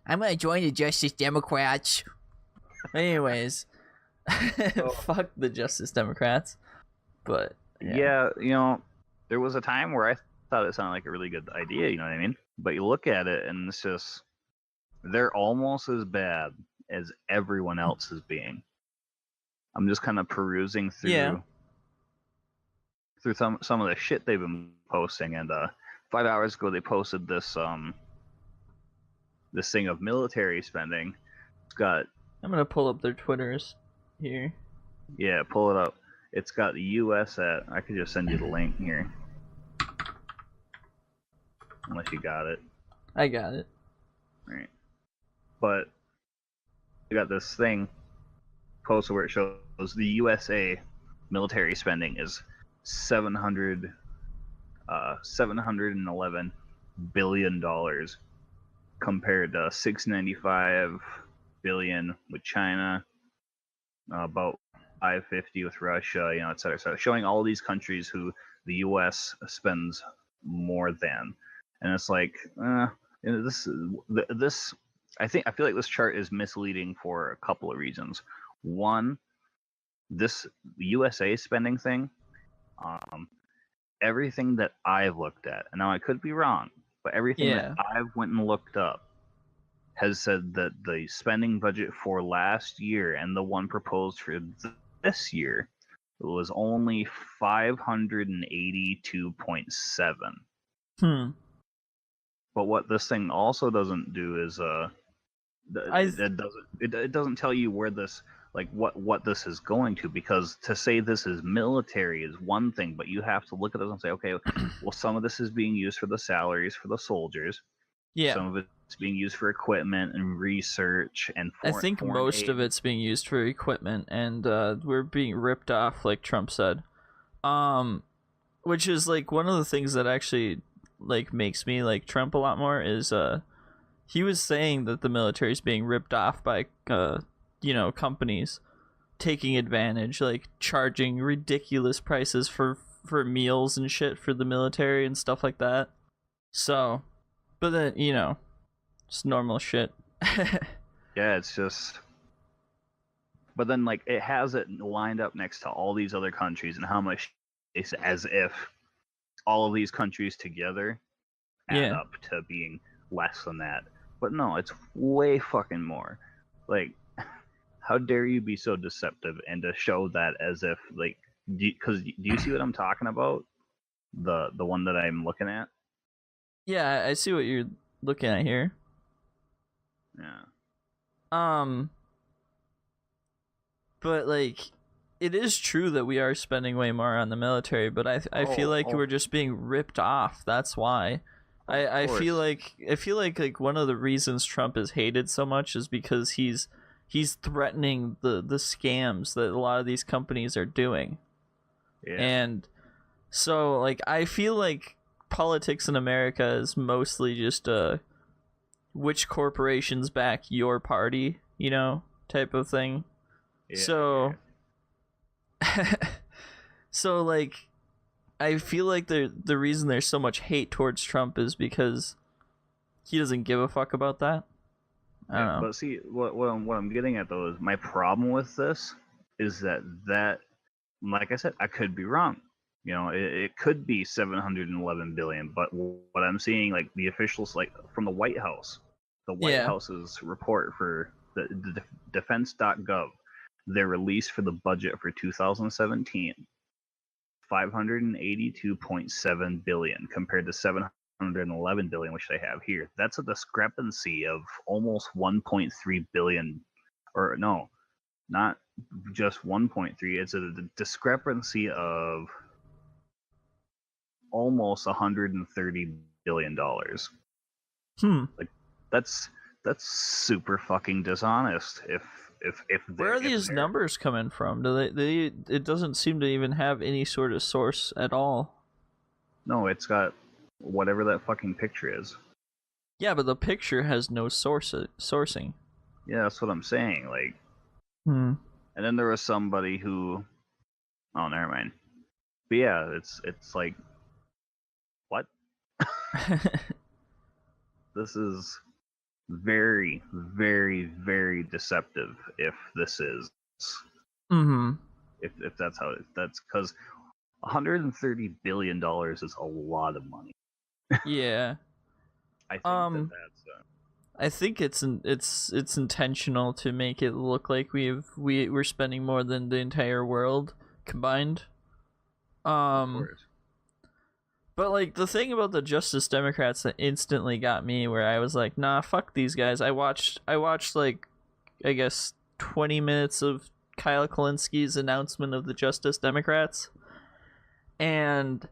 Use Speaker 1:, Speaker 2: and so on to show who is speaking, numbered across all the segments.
Speaker 1: I'm gonna join the Justice Democrats. Anyways,
Speaker 2: So,
Speaker 1: fuck the Justice Democrats. But
Speaker 2: yeah, there was a time where I thought it sounded like a really good idea, you know what I mean? But you look at it and it's just, they're almost as bad as everyone else is being. I'm just kind of perusing through
Speaker 1: Yeah.
Speaker 2: through some of the shit they've been posting, and 5 hours ago they posted this this thing of military spending. It's got,
Speaker 1: I'm gonna pull up their Twitters here.
Speaker 2: yeah, pull it up. It's got the U.S. at. I could just send you the link here, unless you got it.
Speaker 1: I got it.
Speaker 2: Right. But you got this thing posted where it shows the USA military spending is 711 billion dollars compared to 695 billion with China, about 550 with Russia, et cetera. So showing all these countries who the U.S. spends more than, and it's like, this I feel like this chart is misleading for a couple of reasons. One, this USA spending thing, everything that I've looked at, and now I could be wrong, but everything that I've went and looked up has said that the spending budget for last year and the one proposed for this year was only 582.7. But what this thing also doesn't do is it doesn't tell you where this, like, what this is going to, because to say this is military is one thing, but you have to look at this and say, okay, well, some of this is being used for the salaries for the soldiers.
Speaker 1: Yeah.
Speaker 2: Some of it's being used for equipment and research and
Speaker 1: I think most
Speaker 2: aid.
Speaker 1: of it's being used for equipment, and we're being ripped off, like Trump said. Which is like one of the things that actually like makes me like Trump a lot more is he was saying that the military is being ripped off by companies taking advantage, like charging ridiculous prices for meals and shit for the military and stuff like that. So, but then it's normal shit.
Speaker 2: Yeah, it's just. But then, like, it has it lined up next to all these other countries and how much it's as if all of these countries together add up to being less than that. But no, it's way fucking more. Like, how dare you be so deceptive and to show that as if, like, because do you see what I'm talking about? The one that I'm looking at?
Speaker 1: Yeah, I see what you're looking at here.
Speaker 2: Yeah.
Speaker 1: But like, it is true that we are spending way more on the military, but I feel like we're just being ripped off. That's why. I feel like like one of the reasons Trump is hated so much is because he's threatening the scams that a lot of these companies are doing.
Speaker 2: Yeah.
Speaker 1: And so like I feel like politics in America is mostly just which corporations back your party, type of thing.
Speaker 2: Yeah.
Speaker 1: So so like I feel like the reason there's so much hate towards Trump is because he doesn't give a fuck about that. I don't know.
Speaker 2: But see, what I'm getting at though is my problem with this is that like I said, I could be wrong. It could be 711 billion, but what I'm seeing, like the officials, like from the White House, House's report for the defense.gov, their release for the budget for 2017, 582.7 billion compared to 711 billion, which they have here. That's a discrepancy of almost 1.3 billion, or no, not just 1.3. It's a discrepancy of almost 130 billion dollars. Like that's super fucking dishonest. If
Speaker 1: where are these numbers coming from? Do they it doesn't seem to even have any sort of source at all.
Speaker 2: No, it's got whatever that fucking picture is.
Speaker 1: Yeah, but the picture has no sourcing.
Speaker 2: Yeah, that's what I'm saying. Like,
Speaker 1: and
Speaker 2: then there was somebody who, oh, never mind. But yeah, it's like, what? This is very, very, very deceptive if this is
Speaker 1: Mm-hmm.
Speaker 2: if that's how that's because $130 billion is a lot of money.
Speaker 1: Yeah.
Speaker 2: I think
Speaker 1: Um,
Speaker 2: that's
Speaker 1: I think it's intentional to make it look like we're spending more than the entire world combined.
Speaker 2: of
Speaker 1: Um,
Speaker 2: course.
Speaker 1: but like the thing about the Justice Democrats that instantly got me, where I was like, nah, fuck these guys. I watched like, I guess 20 minutes of Kyle Kalinski's announcement of the Justice Democrats, and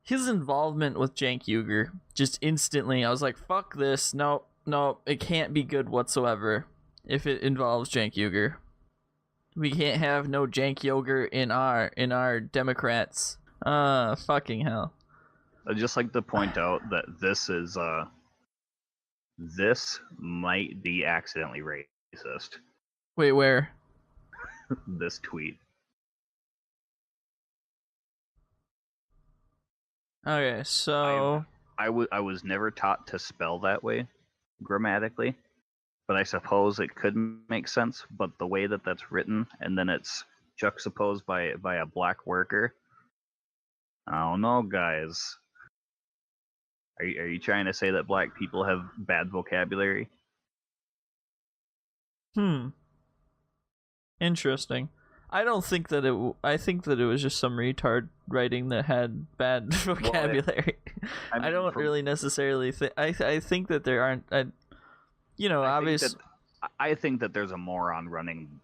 Speaker 1: his involvement with Cenk Uygur just instantly, I was like, fuck this. No, no, it can't be good whatsoever if it involves Cenk Uygur. We can't have no Cenk Uygur in our Democrats. Fucking hell.
Speaker 2: I'd just like to point out that this might be accidentally racist.
Speaker 1: Wait, where?
Speaker 2: This tweet.
Speaker 1: Okay, so
Speaker 2: I was never taught to spell that way grammatically, but I suppose it could make sense. But the way that that's written, and then it's juxtaposed by a black worker. I don't know, guys. Are you trying to say that black people have bad vocabulary?
Speaker 1: Interesting. I don't think that I think that it was just some retard writing that had bad vocabulary.
Speaker 2: I mean,
Speaker 1: I don't
Speaker 2: from-
Speaker 1: really necessarily think. I think that there aren't.
Speaker 2: I think that there's a moron running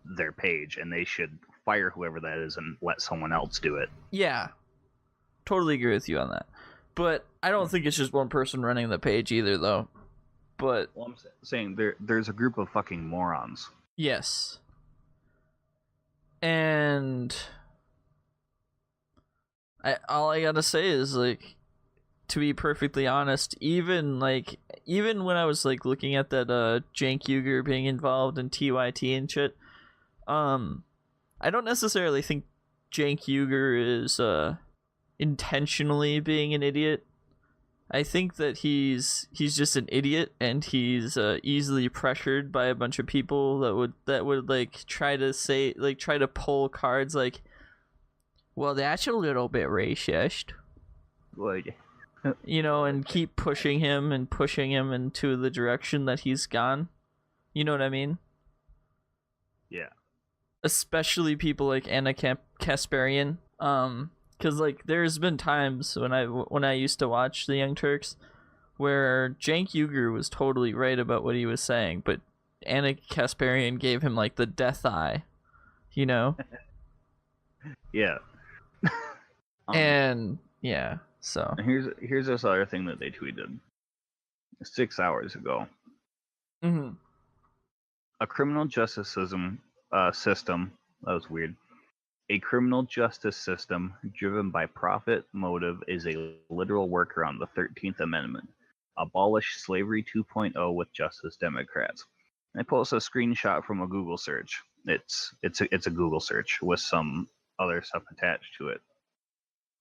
Speaker 2: their page, and they should fire whoever that is and let someone else do it.
Speaker 1: Yeah, totally agree with you on that. But I don't think it's just one person running the page either, though. But
Speaker 2: Well, I'm saying there's a group of fucking morons.
Speaker 1: yes, and all I gotta say is, like, to be perfectly honest, even when I was like looking at that Cenk Uygur being involved in TYT and shit, I don't necessarily think Cenk Uygur is intentionally being an idiot. I think that he's just an idiot, and he's easily pressured by a bunch of people that would like try to pull cards like, well, that's a little bit racist,
Speaker 2: Like,
Speaker 1: and keep pushing him into the direction that he's gone. You know what I mean?
Speaker 2: yeah.
Speaker 1: Especially people like Anna Kasparian. Because like there's been times when I used to watch the Young Turks where Cenk Uygur was totally right about what he was saying, but Anna Kasparian gave him like the death eye, you know?
Speaker 2: Yeah.
Speaker 1: And yeah, so
Speaker 2: Here's this other thing that they tweeted 6 hours ago.
Speaker 1: mm-hmm.
Speaker 2: A criminal justice system. That was weird. A criminal justice system driven by profit motive is a literal workaround the 13th Amendment. Abolish slavery 2.0 with Justice Democrats. I posted a screenshot from a Google search. It's a Google search with some other stuff attached to it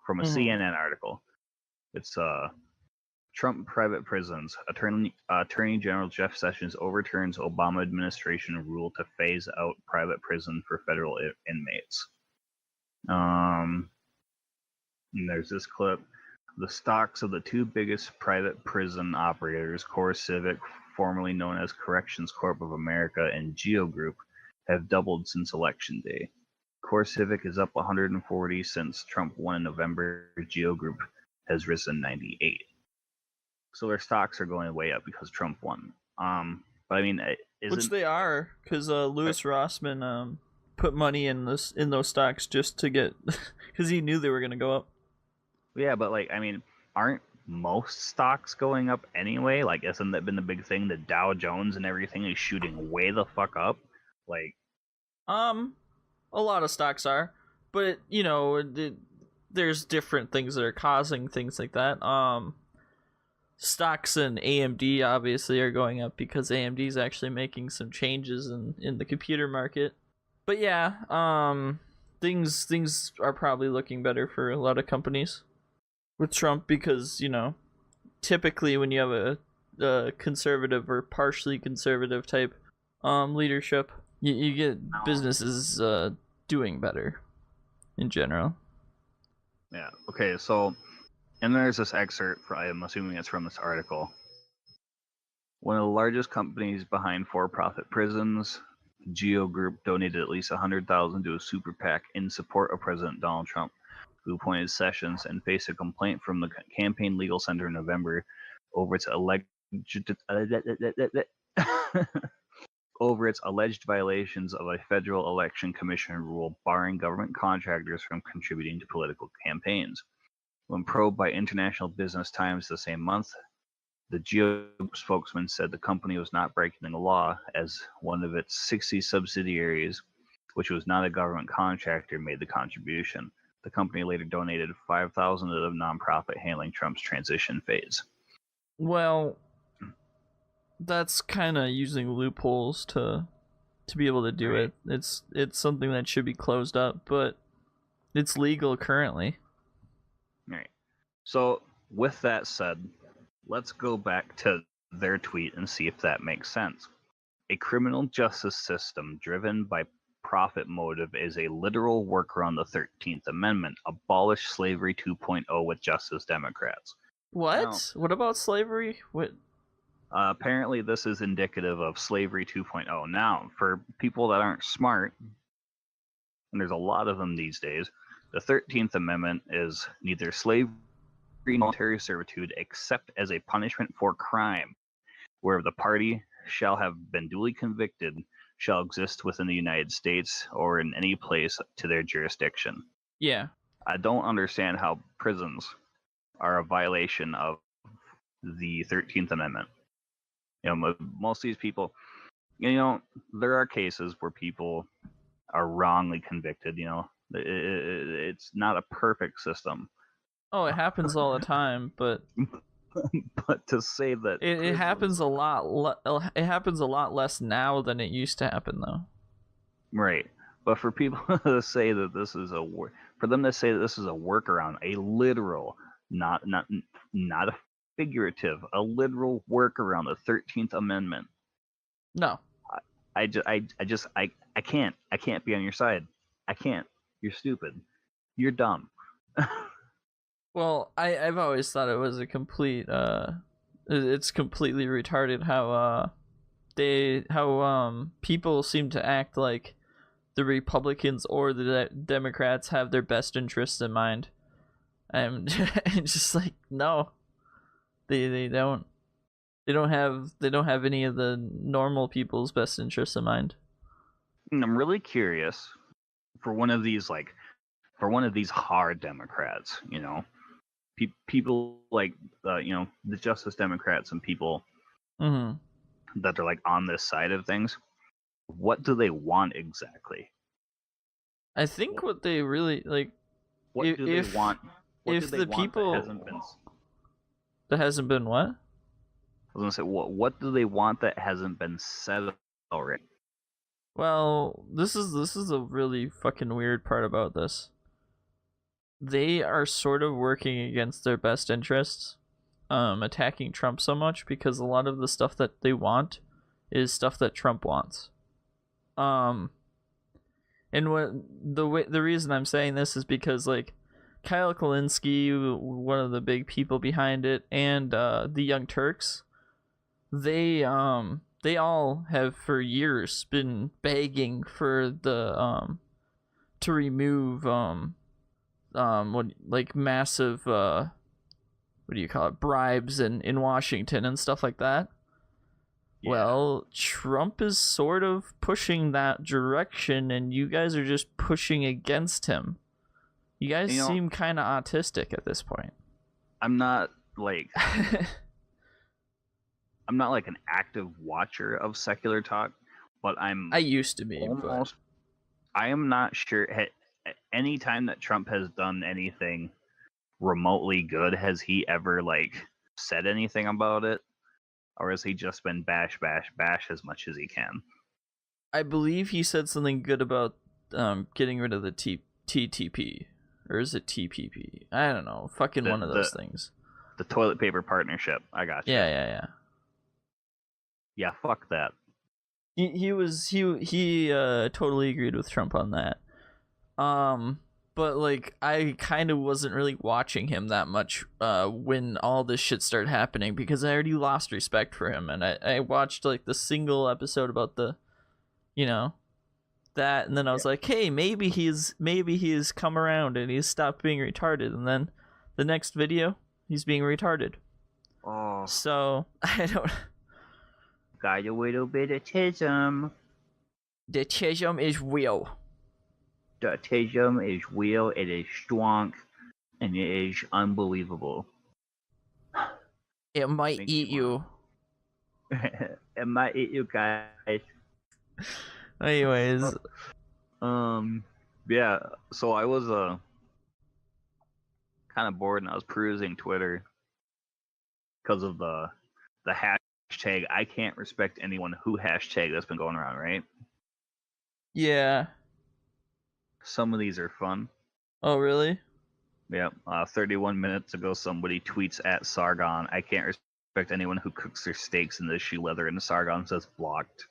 Speaker 2: from a CNN article. It's Trump private prisons. Attorney General Jeff Sessions overturns Obama administration rule to phase out private prison for federal inmates. And there's this clip. The stocks of the two biggest private prison operators, CoreCivic, formerly known as Corrections Corp of America, and Geo Group, have doubled since Election Day. CoreCivic is up 140 since Trump won in November. Geo Group has risen 98. So their stocks are going way up because Trump won. But I mean,
Speaker 1: Which they are, because Louis Rossman put money in those stocks just to get, because he knew they were gonna go up.
Speaker 2: Yeah, but like, I mean, aren't most stocks going up anyway? Like, isn't that been the big thing? The Dow Jones and everything is shooting way the fuck up. Like,
Speaker 1: a lot of stocks are, but there's different things that are causing things like that. Stocks in AMD obviously are going up because AMD is actually making some changes in the computer market. But yeah, things are probably looking better for a lot of companies with Trump because typically when you have conservative or partially conservative type leadership, you get businesses doing better in general.
Speaker 2: Yeah. Okay. So, and there's this excerpt. I'm assuming it's from this article. One of the largest companies behind for-profit prisons, Geo Group, donated at least $100,000 to a super PAC in support of President Donald Trump, who appointed Sessions and faced a complaint from the Campaign Legal Center in November over its alleged violations of a federal election commission rule barring government contractors from contributing to political campaigns. When probed by International Business Times the same month, the Geo spokesman said the company was not breaking the law, as one of its 60 subsidiaries, which was not a government contractor, made the contribution. The company later donated $5,000 to the nonprofit handling Trump's transition phase.
Speaker 1: Well, that's kind of using loopholes to be able to do it. It's something that should be closed up, but it's legal currently.
Speaker 2: Right. So, with that said, let's go back to their tweet and see if that makes sense. A criminal justice system driven by profit motive is a literal workaround the 13th Amendment. Abolish slavery 2.0 with Justice Democrats.
Speaker 1: What?
Speaker 2: Now,
Speaker 1: what about slavery? What?
Speaker 2: Apparently, this is indicative of slavery 2.0. Now, for people that aren't smart, and there's a lot of them these days, the 13th Amendment is neither slavery nor military servitude except as a punishment for crime, where the party shall have been duly convicted shall exist within the United States or in any place to their jurisdiction.
Speaker 1: Yeah.
Speaker 2: I don't understand how prisons are a violation of the 13th Amendment. You know, most of these people, you know, there are cases where people are wrongly convicted, you know. It's not a perfect system.
Speaker 1: Oh, it happens all the time, but
Speaker 2: but to say that
Speaker 1: it happens a lot. It happens a lot less now than it used to happen, though.
Speaker 2: Right, but for people to say that this is for them to say that this is a workaround, a literal, not a figurative, a literal workaround, the 13th Amendment.
Speaker 1: No,
Speaker 2: I can't be on your side. I can't. You're stupid. You're dumb.
Speaker 1: Well, I've always thought it was a complete it's completely retarded how people seem to act like the Republicans or the Democrats have their best interests in mind. I'm just like, no. They don't have any of the normal people's best interests in mind.
Speaker 2: And I'm really curious for one of these hard Democrats, you know, people like you know, the Justice Democrats and people that are like on this side of things. What do they want exactly?
Speaker 1: I think what they really like.
Speaker 2: What do they want?
Speaker 1: If the people that hasn't been what?
Speaker 2: I was gonna say what do they want that hasn't been said already?
Speaker 1: Well, this is a really fucking weird part about this. They are sort of working against their best interests, attacking Trump so much because a lot of the stuff that they want is stuff that Trump wants. And the reason I'm saying this is because like Kyle Kalinske, one of the big people behind it, and the Young Turks, they all have for years been begging for the to remove massive what do you call it, bribes in Washington and stuff like that. Yeah. Well, Trump is sort of pushing that direction, and you guys are just pushing against him. You guys seem kind of autistic at this point.
Speaker 2: I'm not like I'm not like an active watcher of secular talk, but I
Speaker 1: used to be almost.
Speaker 2: But I am not sure. Any time that Trump has done anything remotely good, has he ever like said anything about it, or has he just been bash as much as he can?
Speaker 1: I believe he said something good about getting rid of the TTP, or is it TPP? I don't know. Fucking one of those things.
Speaker 2: The toilet paper partnership. I got you.
Speaker 1: Yeah.
Speaker 2: Yeah, fuck that.
Speaker 1: He totally agreed with Trump on that. But like I kind of wasn't really watching him that much when all this shit started happening because I already lost respect for him, and I watched like the single episode about the, you know, that, and then I was like, hey, maybe he's come around and he's stopped being retarded, and then the next video he's being retarded.
Speaker 2: Oh,
Speaker 1: so I don't.
Speaker 2: Got a little bit of tism.
Speaker 1: The tism is real.
Speaker 2: The tism is real. It is strong, and it is unbelievable.
Speaker 1: It might eat you.
Speaker 2: It might eat you guys.
Speaker 1: Anyways,
Speaker 2: yeah. So I was kind of bored, and I was perusing Twitter because of the hashtag I can't respect anyone who hashtag that's been going around, right?
Speaker 1: yeah.
Speaker 2: Some of these are fun.
Speaker 1: Oh, really?
Speaker 2: Yeah. 31 minutes ago, somebody tweets at Sargon, I can't respect anyone who cooks their steaks in the shoe leather, and Sargon says blocked.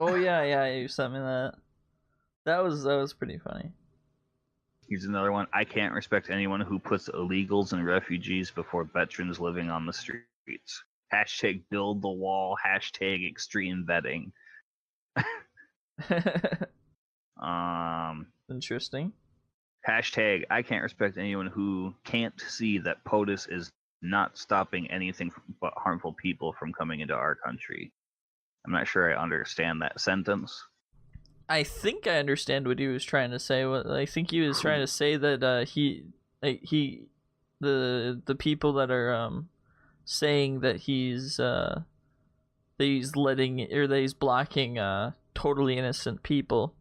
Speaker 1: Oh yeah, you sent me that. That was pretty funny.
Speaker 2: Here's another one. I can't respect anyone who puts illegals and refugees before veterans living on the streets. Hashtag build the wall. Hashtag extreme vetting.
Speaker 1: Interesting.
Speaker 2: Hashtag I can't respect anyone who can't see that POTUS is not stopping anything but harmful people from coming into our country. I'm not sure I understand that sentence.
Speaker 1: I think I understand what he was trying to say. I think he was trying to say that the people that are saying that he's letting, or that he's blocking totally innocent people.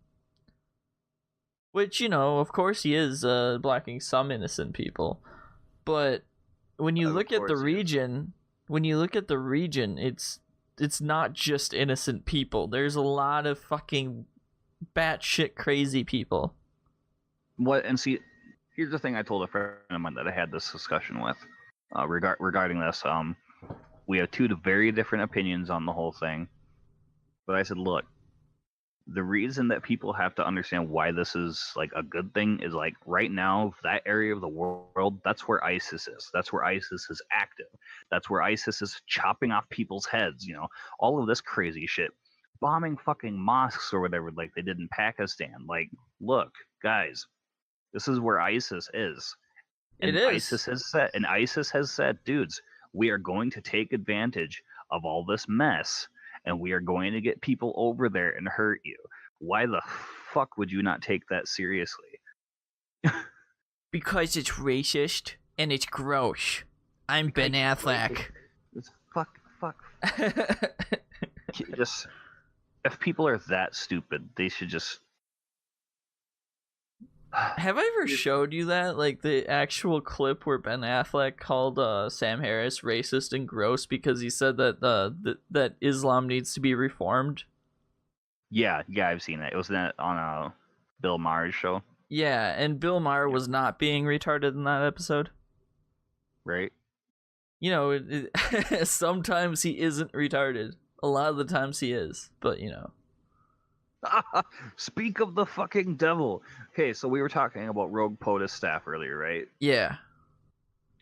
Speaker 1: Which, you know, of course he is blocking some innocent people. But when you look at the region, it's not just innocent people. There's a lot of fucking batshit crazy people.
Speaker 2: What? And see, here's the thing I told a friend of mine that I had this discussion with regarding this. We have two very different opinions on the whole thing. But I said, look, the reason that people have to understand why this is like a good thing is like right now, that area of the world, that's where ISIS is. That's where ISIS is active. That's where ISIS is chopping off people's heads, you know, all of this crazy shit. Bombing fucking mosques or whatever, like they did in Pakistan. Like, look, guys, this is where ISIS is. And ISIS has said, dudes, we are going to take advantage of all this mess, and we are going to get people over there and hurt you. Why the fuck would you not take that seriously?
Speaker 1: Because it's racist and it's gross. I'm Ben Affleck.
Speaker 2: It's fuck. Just, if people are that stupid, they should just...
Speaker 1: Have I ever showed you that? Like the actual clip where Ben Affleck called Sam Harris racist and gross because he said that that Islam needs to be reformed?
Speaker 2: Yeah, I've seen that. It was on a Bill Maher's show.
Speaker 1: Yeah, and Bill Maher was not being retarded in that episode.
Speaker 2: Right.
Speaker 1: You know, sometimes he isn't retarded. A lot of the times he is, but you know.
Speaker 2: Speak of the fucking devil. Okay, so we were talking about Rogue POTUS staff earlier, right?
Speaker 1: Yeah.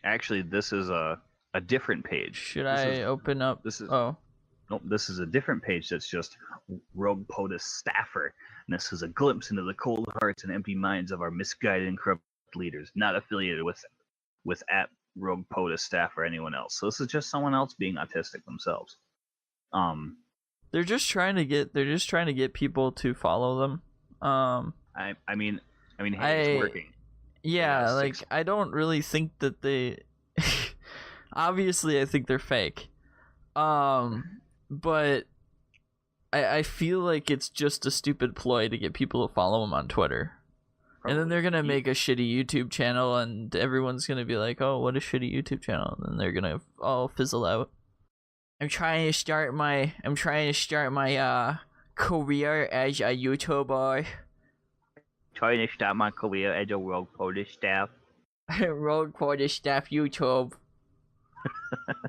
Speaker 2: Actually, this is a different page.
Speaker 1: Should I open up?
Speaker 2: Nope, this is a different page that's just Rogue POTUS staffer. And this is a glimpse into the cold hearts and empty minds of our misguided and corrupt leaders, not affiliated with at Rogue POTUS staff or anyone else. So this is just someone else being autistic themselves.
Speaker 1: They're just trying to get people to follow them.
Speaker 2: I mean, hey, it's working.
Speaker 1: Yeah, like I don't really think that they. Obviously, I think they're fake. But I feel like it's just a stupid ploy to get people to follow them on Twitter. Probably. And then they're gonna make a shitty YouTube channel, and everyone's gonna be like, "Oh, what a shitty YouTube channel!" And then they're gonna all fizzle out. I'm trying to start my career as a YouTuber.
Speaker 2: Trying to start my career as a Rogue POTUS staff.
Speaker 1: Rogue POTUS staff YouTube.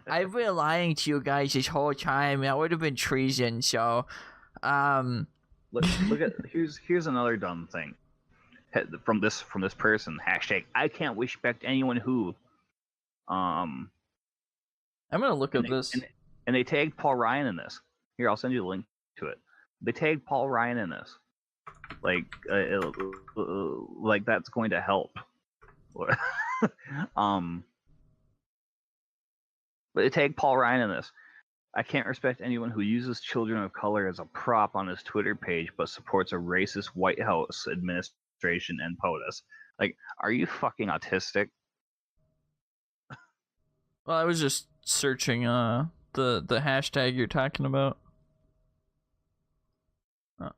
Speaker 1: I've been lying to you guys this whole time. That would have been treason. So,
Speaker 2: Look at here's another dumb thing from this person. Hashtag I can't respect anyone who.
Speaker 1: I'm gonna look at
Speaker 2: they,
Speaker 1: this.
Speaker 2: And they tagged Paul Ryan in this. Here, I'll send you the link to it. They tagged Paul Ryan in this. Like that's going to help. But they tagged Paul Ryan in this. I can't respect anyone who uses children of color as a prop on his Twitter page, but supports a racist White House administration and POTUS. Like, are you fucking autistic?
Speaker 1: Well, I was just searching the hashtag you're talking about. Oh.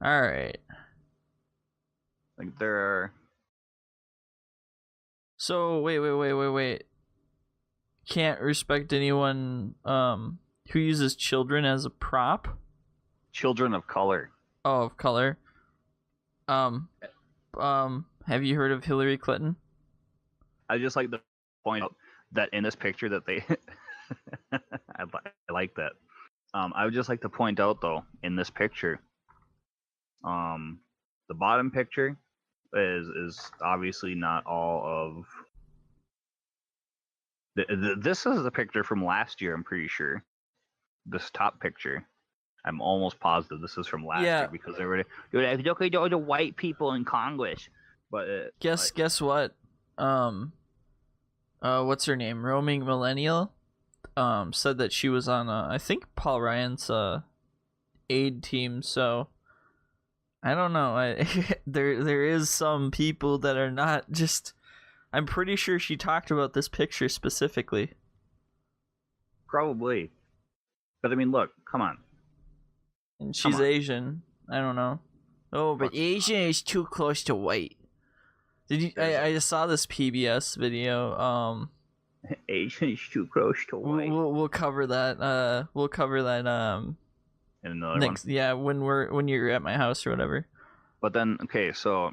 Speaker 1: All right.
Speaker 2: Like there are.
Speaker 1: So wait. Can't respect anyone who uses children as a prop.
Speaker 2: Children of color.
Speaker 1: Oh, of color. Have you heard of Hillary Clinton?
Speaker 2: I just like to point out that in this picture that they, I like that. I would just like to point out though in this picture, the bottom picture is obviously not all of. This is a picture from last year. I'm pretty sure. This top picture, I'm almost positive this is from last year because they were look at all the white people in Congress. But
Speaker 1: guess what? What's her name? Roaming Millennial, said that she was on I think Paul Ryan's aid team. So I don't know. There is some people that are not just. I'm pretty sure she talked about this picture specifically.
Speaker 2: Probably. But I mean, look, come on.
Speaker 1: And she's Asian. I don't know. Oh, but Asian is too close to white. Did you? I just saw this PBS video.
Speaker 2: Asian is too close to white.
Speaker 1: We'll cover that. We'll cover that.
Speaker 2: In another
Speaker 1: next, one. Yeah, when you're at my house or whatever.
Speaker 2: But then, okay, so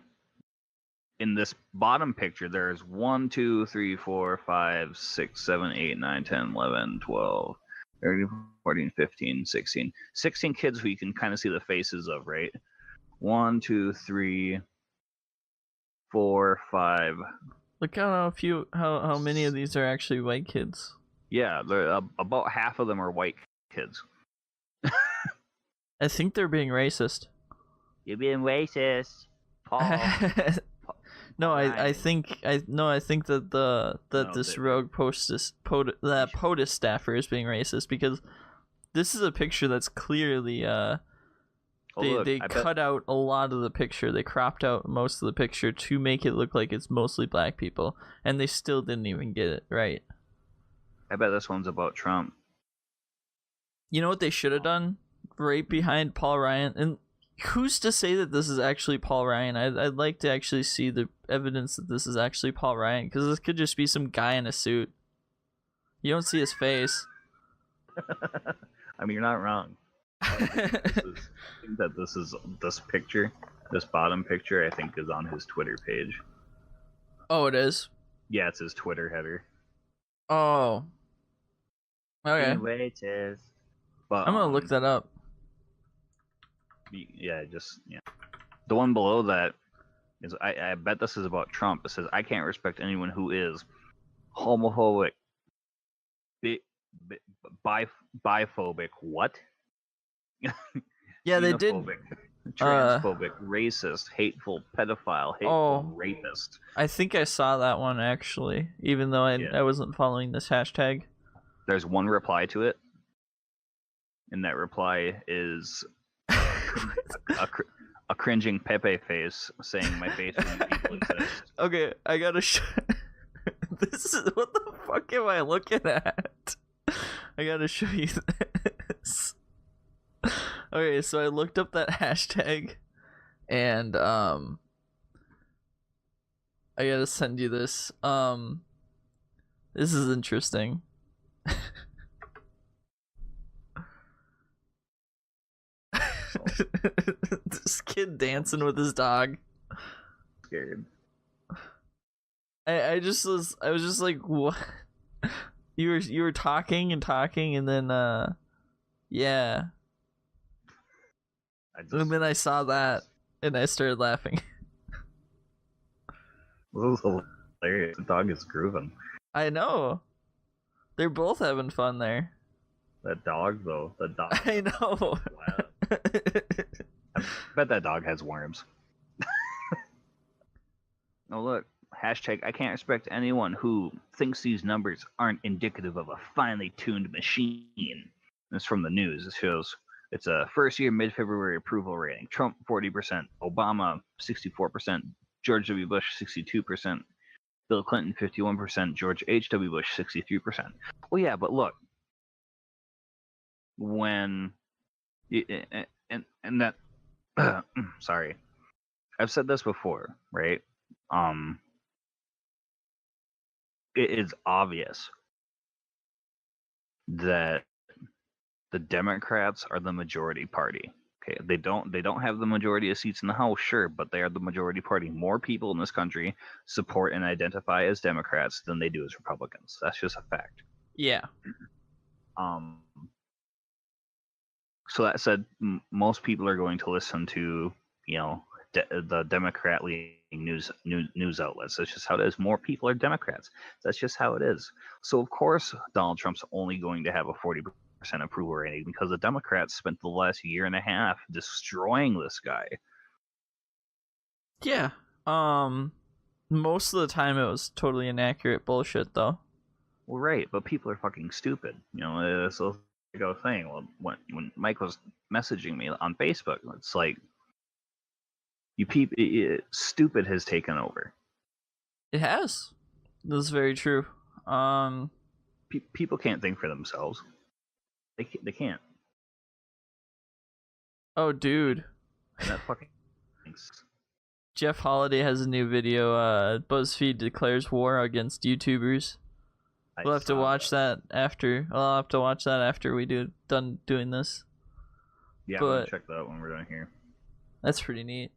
Speaker 2: in this bottom picture, there's 1, 2, 3, 4, 5, 6, 7, 8, 9, 10, 11, 12, 13, 14, 15, 16. 16 kids who you can kind of see the faces of, right? 1, 2, 3, 4, 5.
Speaker 1: Look how many of these are actually white kids.
Speaker 2: Yeah, about half of them are white kids.
Speaker 1: I think they're being racist.
Speaker 2: You're being racist, Paul.
Speaker 1: No, I think that this rogue POTUS staffer is being racist because this is a picture that's clearly they cut out a lot of the picture. They cropped out most of the picture to make it look like it's mostly black people, and they still didn't even get it right.
Speaker 2: I bet this one's about Trump.
Speaker 1: You know what they should have done? Right behind Paul Ryan, and who's to say that this is actually Paul Ryan? I'd like to actually see the evidence that this is actually Paul Ryan, because this could just be some guy in a suit. You don't see his face.
Speaker 2: I mean, you're not wrong. I think that this picture, this bottom picture, I think is on his Twitter page.
Speaker 1: Oh, it is?
Speaker 2: Yeah, it's his Twitter header.
Speaker 1: Oh. Okay.
Speaker 2: But,
Speaker 1: I'm gonna look that up.
Speaker 2: Yeah. The one below that is I bet this is about Trump. It says I can't respect anyone who is homophobic, biphobic. What?
Speaker 1: Yeah, they did.
Speaker 2: Transphobic, racist, hateful, pedophile, hateful, rapist.
Speaker 1: I think I saw that one actually, even though I wasn't following this hashtag.
Speaker 2: There's one reply to it, and that reply is a cringing Pepe face saying my face when people exist.
Speaker 1: Okay, I gotta this is what the fuck am I looking at? I gotta show you this. Okay, so I looked up that hashtag, and I gotta send you this. This is interesting. This kid dancing with his dog.
Speaker 2: Scared.
Speaker 1: I was just like, what? You were talking and talking, and then yeah, and then I saw that, and I started laughing.
Speaker 2: This is hilarious. The dog is grooving.
Speaker 1: I know. They're both having fun there.
Speaker 2: That dog, though. The dog.
Speaker 1: I know.
Speaker 2: I bet that dog has worms. Oh, look. Hashtag, I can't respect anyone who thinks these numbers aren't indicative of a finely tuned machine. This is from the news. It shows it's a first year mid-February approval rating. Trump 40%, Obama 64%, George W. Bush 62%, Bill Clinton 51%, George H.W. Bush 63%. Well, yeah, but look, when and that sorry, I've said this before, right? It is obvious that the Democrats are the majority party. Okay, they don't have the majority of seats in the House, sure, but they are the majority party. More people in this country support and identify as Democrats than they do as Republicans. That's just a fact.
Speaker 1: Yeah.
Speaker 2: So that said, most people are going to listen to the Democrat leading news outlets. That's just how it is. More people are Democrats. That's just how it is. So of course Donald Trump's only going to have a 40% approval rating because the Democrats spent the last year and a half destroying this guy.
Speaker 1: Yeah. Most of the time it was totally inaccurate bullshit, though.
Speaker 2: Well, right, but people are fucking stupid. So I go saying, well, when Mike was messaging me on Facebook, it's like, you people, stupid has taken over.
Speaker 1: It has. That's very true.
Speaker 2: People can't think for themselves. They can't.
Speaker 1: Oh, dude.
Speaker 2: And that fucking.
Speaker 1: Jeff Holiday has a new video. BuzzFeed declares war against YouTubers. We'll have to watch that after. I'll have to watch that after we done doing this.
Speaker 2: Yeah, I'm gonna check that out when we're done here.
Speaker 1: That's pretty neat.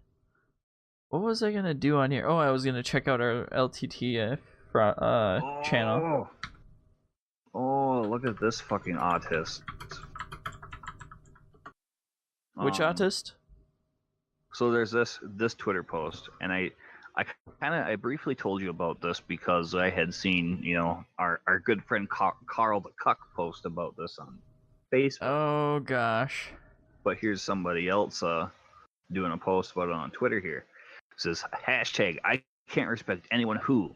Speaker 1: What was I gonna do on here? Oh, I was gonna check out our LTT channel.
Speaker 2: Oh, look at this fucking autist.
Speaker 1: Which autist?
Speaker 2: So there's this Twitter post, and I briefly told you about this because I had seen our good friend Carl the Cuck post about this on Facebook.
Speaker 1: Oh gosh.
Speaker 2: But here's somebody else doing a post about it on Twitter here. It says hashtag I can't respect anyone who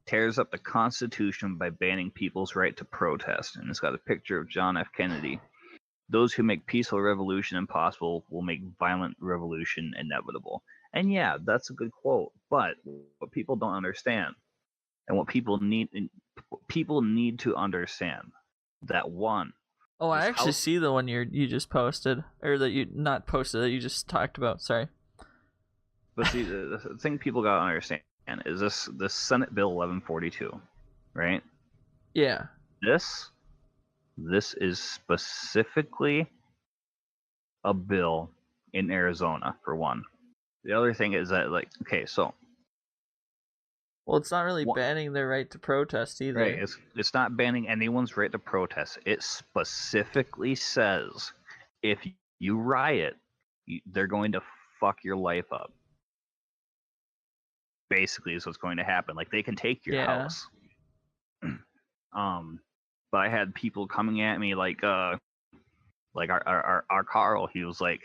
Speaker 2: tears up the Constitution by banning people's right to protest, and it's got a picture of John F. Kennedy. Those who make peaceful revolution impossible will make violent revolution inevitable. And yeah, that's a good quote. But what people don't understand, and what people need to understand, that one.
Speaker 1: Oh, I actually see the one you just posted, or that you not posted, that you just talked about. Sorry.
Speaker 2: But see, the thing people gotta understand is this Senate Bill 1142, right?
Speaker 1: Yeah.
Speaker 2: This is specifically a bill in Arizona, for one. The other thing is that, like, okay, so.
Speaker 1: Well, it's not really banning their right to protest either.
Speaker 2: Right, it's not banning anyone's right to protest. It specifically says if you riot, they're going to fuck your life up. Basically, is what's going to happen. Like, they can take your house. But I had people coming at me like our Carl. He was like,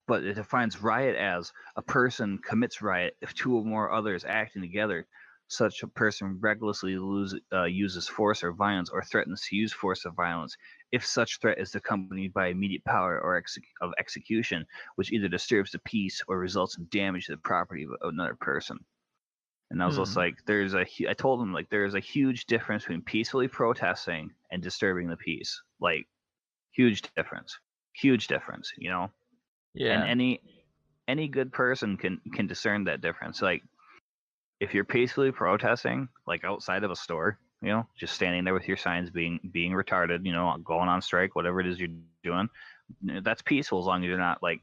Speaker 2: but it defines riot as a person commits riot if two or more others acting together. Such a person recklessly uses force or violence or threatens to use force or violence if such threat is accompanied by immediate power or execution, which either disturbs the peace or results in damage to the property of another person. And I was just like, I told him, like, there's a huge difference between peacefully protesting and disturbing the peace. Like, huge difference, Yeah. And any good person can discern that difference. Like, if you're peacefully protesting, like outside of a store, just standing there with your signs being retarded, going on strike, whatever it is you're doing, that's peaceful as long as you're not, like,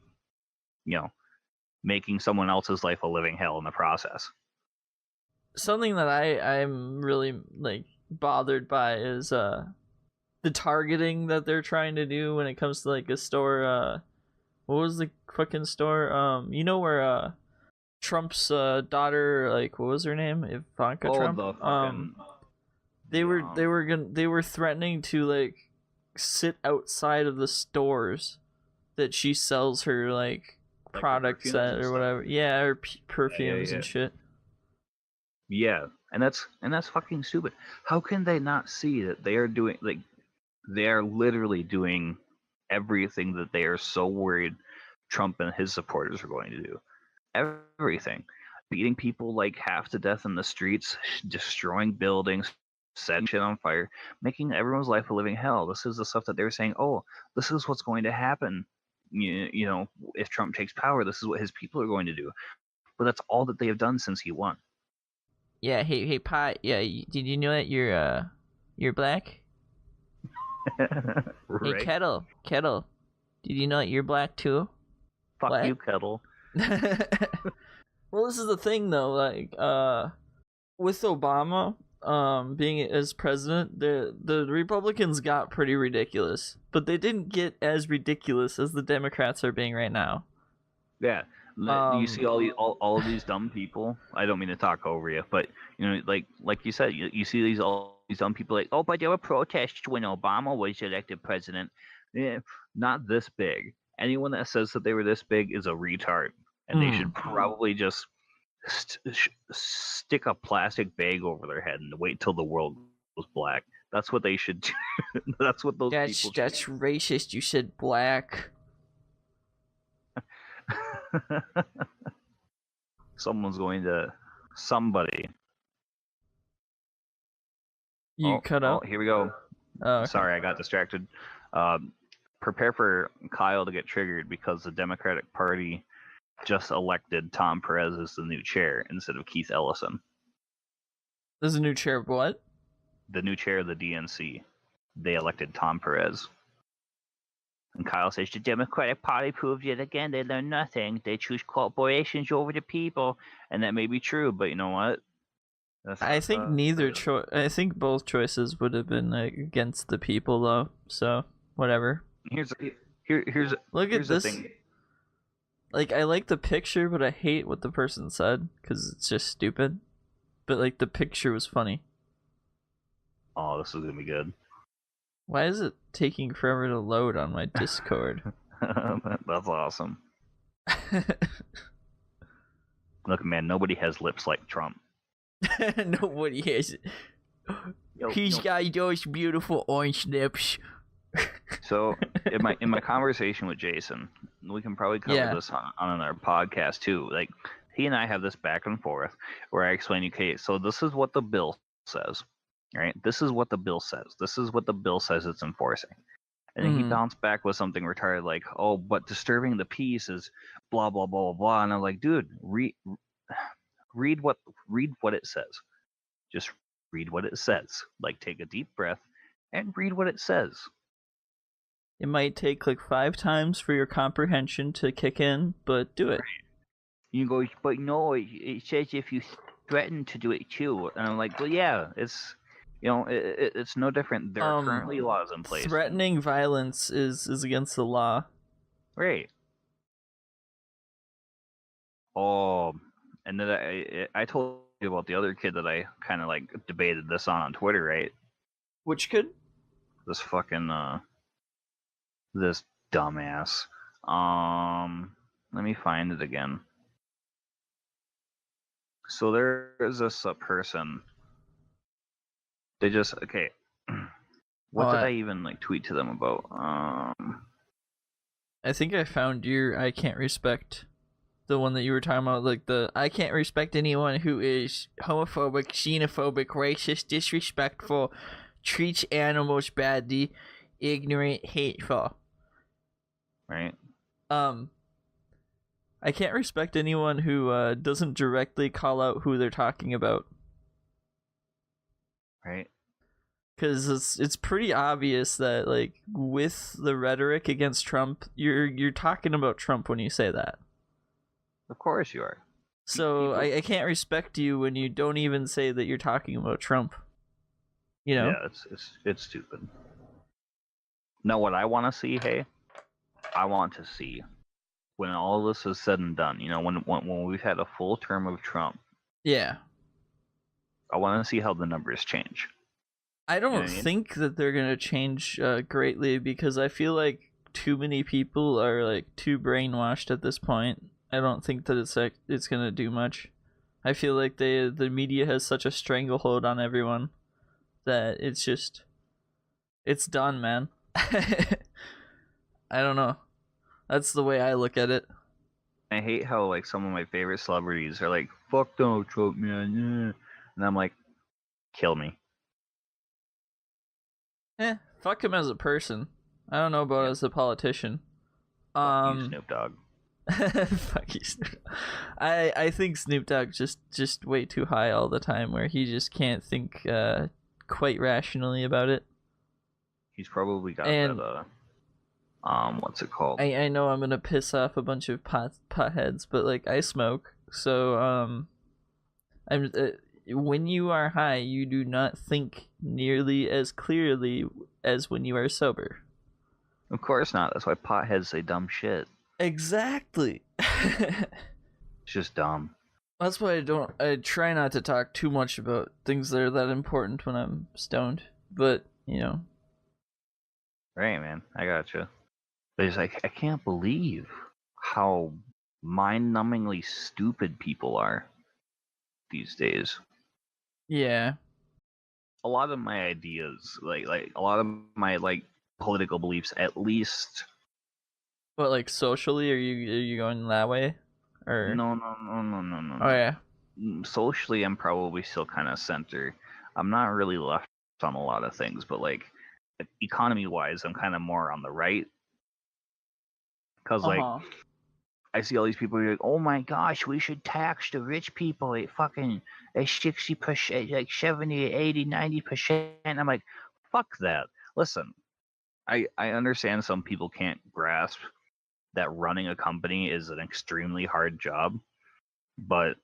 Speaker 2: making someone else's life a living hell in the process.
Speaker 1: something that I'm really like bothered by is the targeting that they're trying to do when it comes to like a store. What was the fucking store? You know where Trump's daughter, like what was her name? Ivanka Trump.
Speaker 2: The fucking.
Speaker 1: They were threatening to like sit outside of the stores that she sells her like products at or whatever. Yeah, or perfumes and shit.
Speaker 2: Yeah, and that's fucking stupid. How can they not see that they are doing like they are literally doing everything that they are so worried Trump and his supporters are going to do? Everything. Beating people like half to death in the streets, destroying buildings, setting shit on fire, making everyone's life a living hell. This is the stuff that they're saying, oh, this is what's going to happen. You know, if Trump takes power, this is what his people are going to do. But that's all that they have done since he won.
Speaker 1: Yeah, hey, Pot. Yeah, did you know that you're black?
Speaker 2: Right.
Speaker 1: Hey, Kettle. Did you know that you're black too?
Speaker 2: Fuck
Speaker 1: what?
Speaker 2: you, Kettle.
Speaker 1: Well, this is the thing though. Like, with Obama, being as president, the Republicans got pretty ridiculous, but they didn't get as ridiculous as the Democrats are being right now.
Speaker 2: Yeah. You see all of these dumb people. I don't mean to talk over you, but you know, like you said, you see all these dumb people like, oh, but there were protests when Obama was elected president. Yeah, not this big. Anyone that says that they were this big is a retard, and they should probably just stick a plastic bag over their head and wait till the world goes black. That's what they should do. That's what those people.
Speaker 1: That's racist. You said black.
Speaker 2: Somebody.
Speaker 1: You cut out.
Speaker 2: Oh, here we go.
Speaker 1: Oh, okay.
Speaker 2: Sorry, I got distracted. Prepare for Kyle to get triggered because the Democratic Party just elected Tom Perez as the new chair instead of Keith Ellison.
Speaker 1: There's a new chair of what?
Speaker 2: The new chair of the DNC. They elected Tom Perez. And Kyle says, the Democratic Party proved yet again they learn nothing. They choose corporations over the people. And that may be true, but you know what?
Speaker 1: I think neither choice. I think both choices would have been like, against the people, though. So whatever.
Speaker 2: Here's
Speaker 1: Look at this.
Speaker 2: Thing.
Speaker 1: Like, I like the picture, but I hate what the person said because it's just stupid. But like the picture was funny.
Speaker 2: Oh, this is gonna be good.
Speaker 1: Why is it taking forever to load on my Discord?
Speaker 2: That's awesome. Look, man, nobody has lips like Trump.
Speaker 1: Nobody has. He's got those beautiful orange lips.
Speaker 2: So, in my conversation with Jason, we can probably cover this on our podcast too. Like, he and I have this back and forth where I explain, okay, so this is what the bill says. Right? This is what the bill says. This is what the bill says it's enforcing. And then he bounced back with something retarded like, oh, but disturbing the peace is blah, blah, blah, blah, blah. And I'm like, dude, read what it says. Just read what it says. Like, take a deep breath and read what it says.
Speaker 1: It might take like 5 times for your comprehension to kick in, but do it.
Speaker 2: Right. You go, but no, it says if you threaten to do it too. And I'm like, well, yeah, it's... You know, it's no different. There are currently laws in place.
Speaker 1: Threatening violence is against the law.
Speaker 2: Right. Oh, and then I told you about the other kid that I kind of like debated this on Twitter, right?
Speaker 1: Which kid?
Speaker 2: This fucking this dumbass. Let me find it again. So there's this person. They just okay. What did I even like tweet to them about?
Speaker 1: I think I found your I can't respect the one that you were talking about, like the I can't respect anyone who is homophobic, xenophobic, racist, disrespectful, treats animals badly, ignorant, hateful.
Speaker 2: Right.
Speaker 1: I can't respect anyone who doesn't directly call out who they're talking about.
Speaker 2: Right.
Speaker 1: Because it's pretty obvious that like with the rhetoric against Trump, you're talking about Trump when you say that.
Speaker 2: Of course you are.
Speaker 1: So I can't respect you when you don't even say that you're talking about Trump. You know?
Speaker 2: Yeah, it's stupid. Now, what I want to see, hey, I want to see when all this is said and done. You know, when we've had a full term of Trump,
Speaker 1: Yeah.
Speaker 2: I want to see how the numbers change.
Speaker 1: I
Speaker 2: You know
Speaker 1: don't
Speaker 2: what I mean?
Speaker 1: think that they're gonna change greatly because I feel like too many people are like too brainwashed at this point. I don't think that it's gonna do much. I feel like the media has such a stranglehold on everyone that it's done, man. I don't know. That's the way I look at it.
Speaker 2: I hate how like some of my favorite celebrities are like, "Fuck Donald Trump, man," and I'm like, "Kill me."
Speaker 1: Fuck him as a person. I don't know about
Speaker 2: Yeah.
Speaker 1: as a politician.
Speaker 2: Fuck you, Snoop Dogg.
Speaker 1: Fuck you, Snoop. I think Snoop Dogg just way too high all the time, where he just can't think quite rationally about it.
Speaker 2: He's probably got
Speaker 1: And
Speaker 2: that what's it called?
Speaker 1: I know I'm gonna piss off a bunch of potheads, but like I smoke, so I'm when you are high, you do not think nearly as clearly as when you are sober.
Speaker 2: Of course not. That's why potheads say dumb shit.
Speaker 1: Exactly.
Speaker 2: It's just dumb.
Speaker 1: That's why I try not to talk too much about things that are that important when I'm stoned. But, you know.
Speaker 2: Right, man. I gotcha. But it's like I can't believe how mind-numbingly stupid people are these days.
Speaker 1: Yeah.
Speaker 2: A lot of my ideas, like a lot of my like political beliefs, at least.
Speaker 1: But like socially, are you going that way? Or oh
Speaker 2: No.
Speaker 1: yeah.
Speaker 2: Socially, I'm probably still kind of center. I'm not really left on a lot of things, but like economy-wise, I'm kind of more on the right. Cause like
Speaker 1: Uh-huh.
Speaker 2: I see all these people who are like, oh my gosh, we should tax the rich people at fucking at 60%, like 70, 80, 90%. I'm like, fuck that. Listen, I understand some people can't grasp that running a company is an extremely hard job, but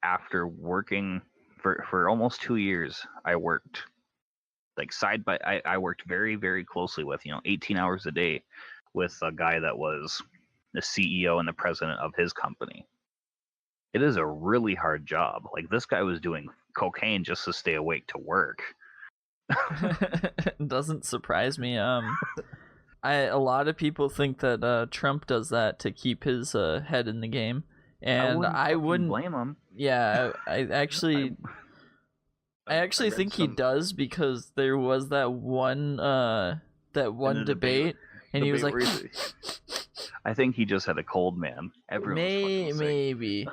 Speaker 2: after working for almost 2 years, I worked like I worked very, very closely with, 18 hours a day with a guy that was the CEO and the president of his company. It is a really hard job. Like this guy was doing cocaine just to stay awake to work.
Speaker 1: Doesn't surprise me. A lot of people think that Trump does that to keep his head in the game, and I wouldn't.
Speaker 2: Blame him.
Speaker 1: Yeah, I actually. I
Speaker 2: I
Speaker 1: actually
Speaker 2: read
Speaker 1: think he does because there was that one debate, and he was like,
Speaker 2: I think he just had a cold, man. Everyone was fucking sick.
Speaker 1: maybe.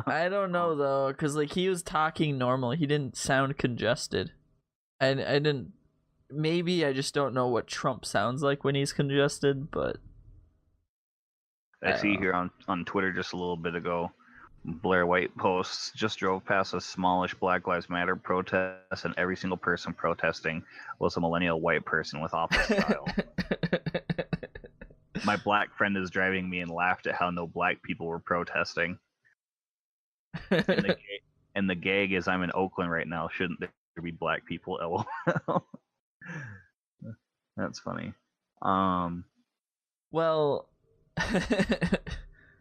Speaker 1: I don't know though, because like he was talking normal. He didn't sound congested, and I didn't. Maybe I just don't know what Trump sounds like when he's congested, but
Speaker 2: I see here on Twitter just a little bit ago, Blair White posts just drove past a smallish Black Lives Matter protest, and every single person protesting was a millennial white person with office style. My black friend is driving me and laughed at how no black people were protesting. And the gag is I'm in Oakland right now. Shouldn't there be black people? LOL. That's funny.
Speaker 1: Well,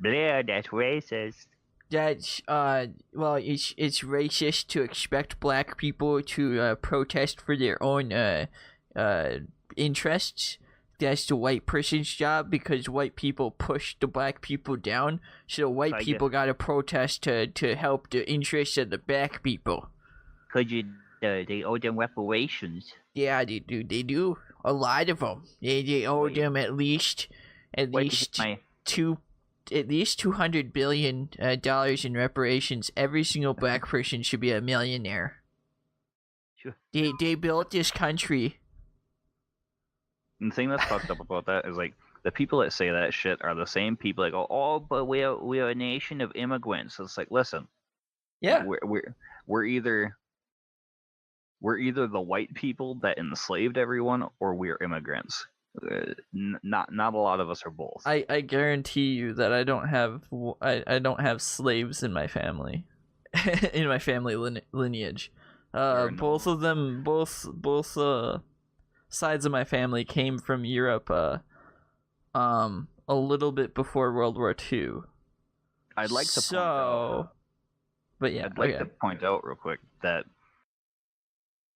Speaker 2: Blair, that's racist.
Speaker 1: that's well, it's racist to expect black people to protest for their own interests. That's the white person's job because white people push the black people down. So white people gotta protest to help the interests of the black people.
Speaker 2: Cause they owe them reparations.
Speaker 1: Yeah, they do. They do. A lot of them. They owe them at least $200 billion in reparations. Every single black person should be a millionaire.
Speaker 2: Sure.
Speaker 1: They built this country.
Speaker 2: And the thing that's fucked up about that is like the people that say that shit are the same people that go, "Oh, but we are a nation of immigrants." So it's like, listen,
Speaker 1: Yeah,
Speaker 2: we're either the white people that enslaved everyone, or we're immigrants. Not a lot of us are both.
Speaker 1: I guarantee you that I don't have slaves in my family, in my family lineage. Both of them, both sides of my family came from Europe. A little bit before World War II.
Speaker 2: I'd like to point out.
Speaker 1: But yeah,
Speaker 2: I'd like to point out real quick that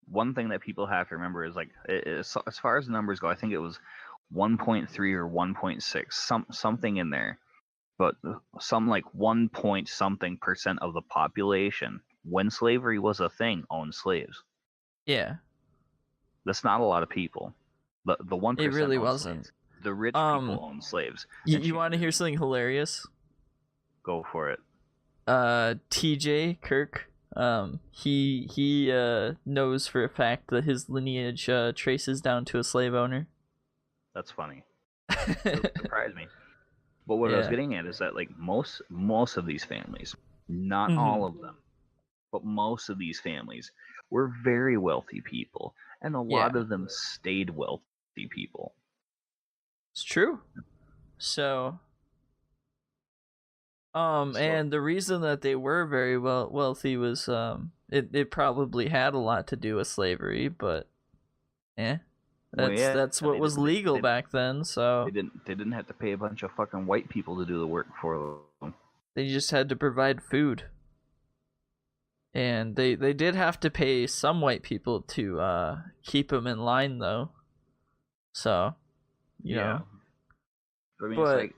Speaker 2: one thing that people have to remember is, like, as far as numbers go, I think it was 1.3 or 1.6, something in there, but some like 1 point something % of the population, when slavery was a thing, owned slaves.
Speaker 1: Yeah,
Speaker 2: that's not a lot of people. The 1%.
Speaker 1: It really wasn't.
Speaker 2: Slaves. The rich people owned slaves.
Speaker 1: You want to hear something hilarious?
Speaker 2: Go for it.
Speaker 1: TJ Kirk. He knows for a fact that his lineage traces down to a slave owner.
Speaker 2: That's funny. It surprised me. But what I was getting at is that, like, most of these families, not all of them, but most of these families were very wealthy people, and a lot of them stayed wealthy people.
Speaker 1: It's true. So, and the reason that they were very wealthy was it probably had a lot to do with slavery, but that's what was legal back then. So
Speaker 2: they didn't have to pay a bunch of fucking white people to do the work for them.
Speaker 1: They just had to provide food, and they did have to pay some white people to keep them in line, though. So, you know.
Speaker 2: I mean, it's like,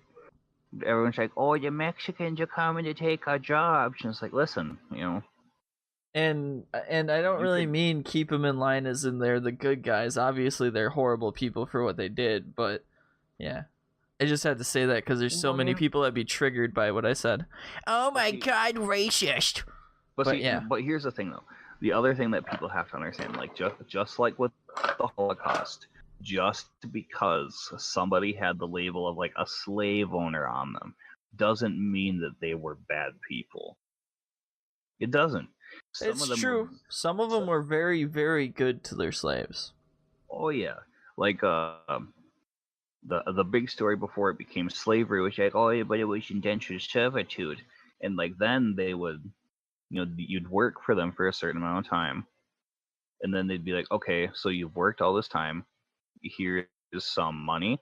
Speaker 2: everyone's like, "Oh, you Mexicans are coming to take our jobs," and it's like, listen, you know.
Speaker 1: And I don't really mean keep them in line as in they're the good guys. Obviously, they're horrible people for what they did, but yeah. I just had to say that because there's so many people that be triggered by what I said. Oh my god, racist!
Speaker 2: But here's the thing, though. The other thing that people have to understand, like, just like with the Holocaust, just because somebody had the label of, like, a slave owner on them doesn't mean that they were bad people. It doesn't.
Speaker 1: It's true. Some of them were very, very good to their slaves.
Speaker 2: Oh yeah, like the big story before it became slavery was like, oh yeah, but it was indentured servitude, and like then they would, you know, you'd work for them for a certain amount of time, and then they'd be like, okay, so you've worked all this time, here is some money,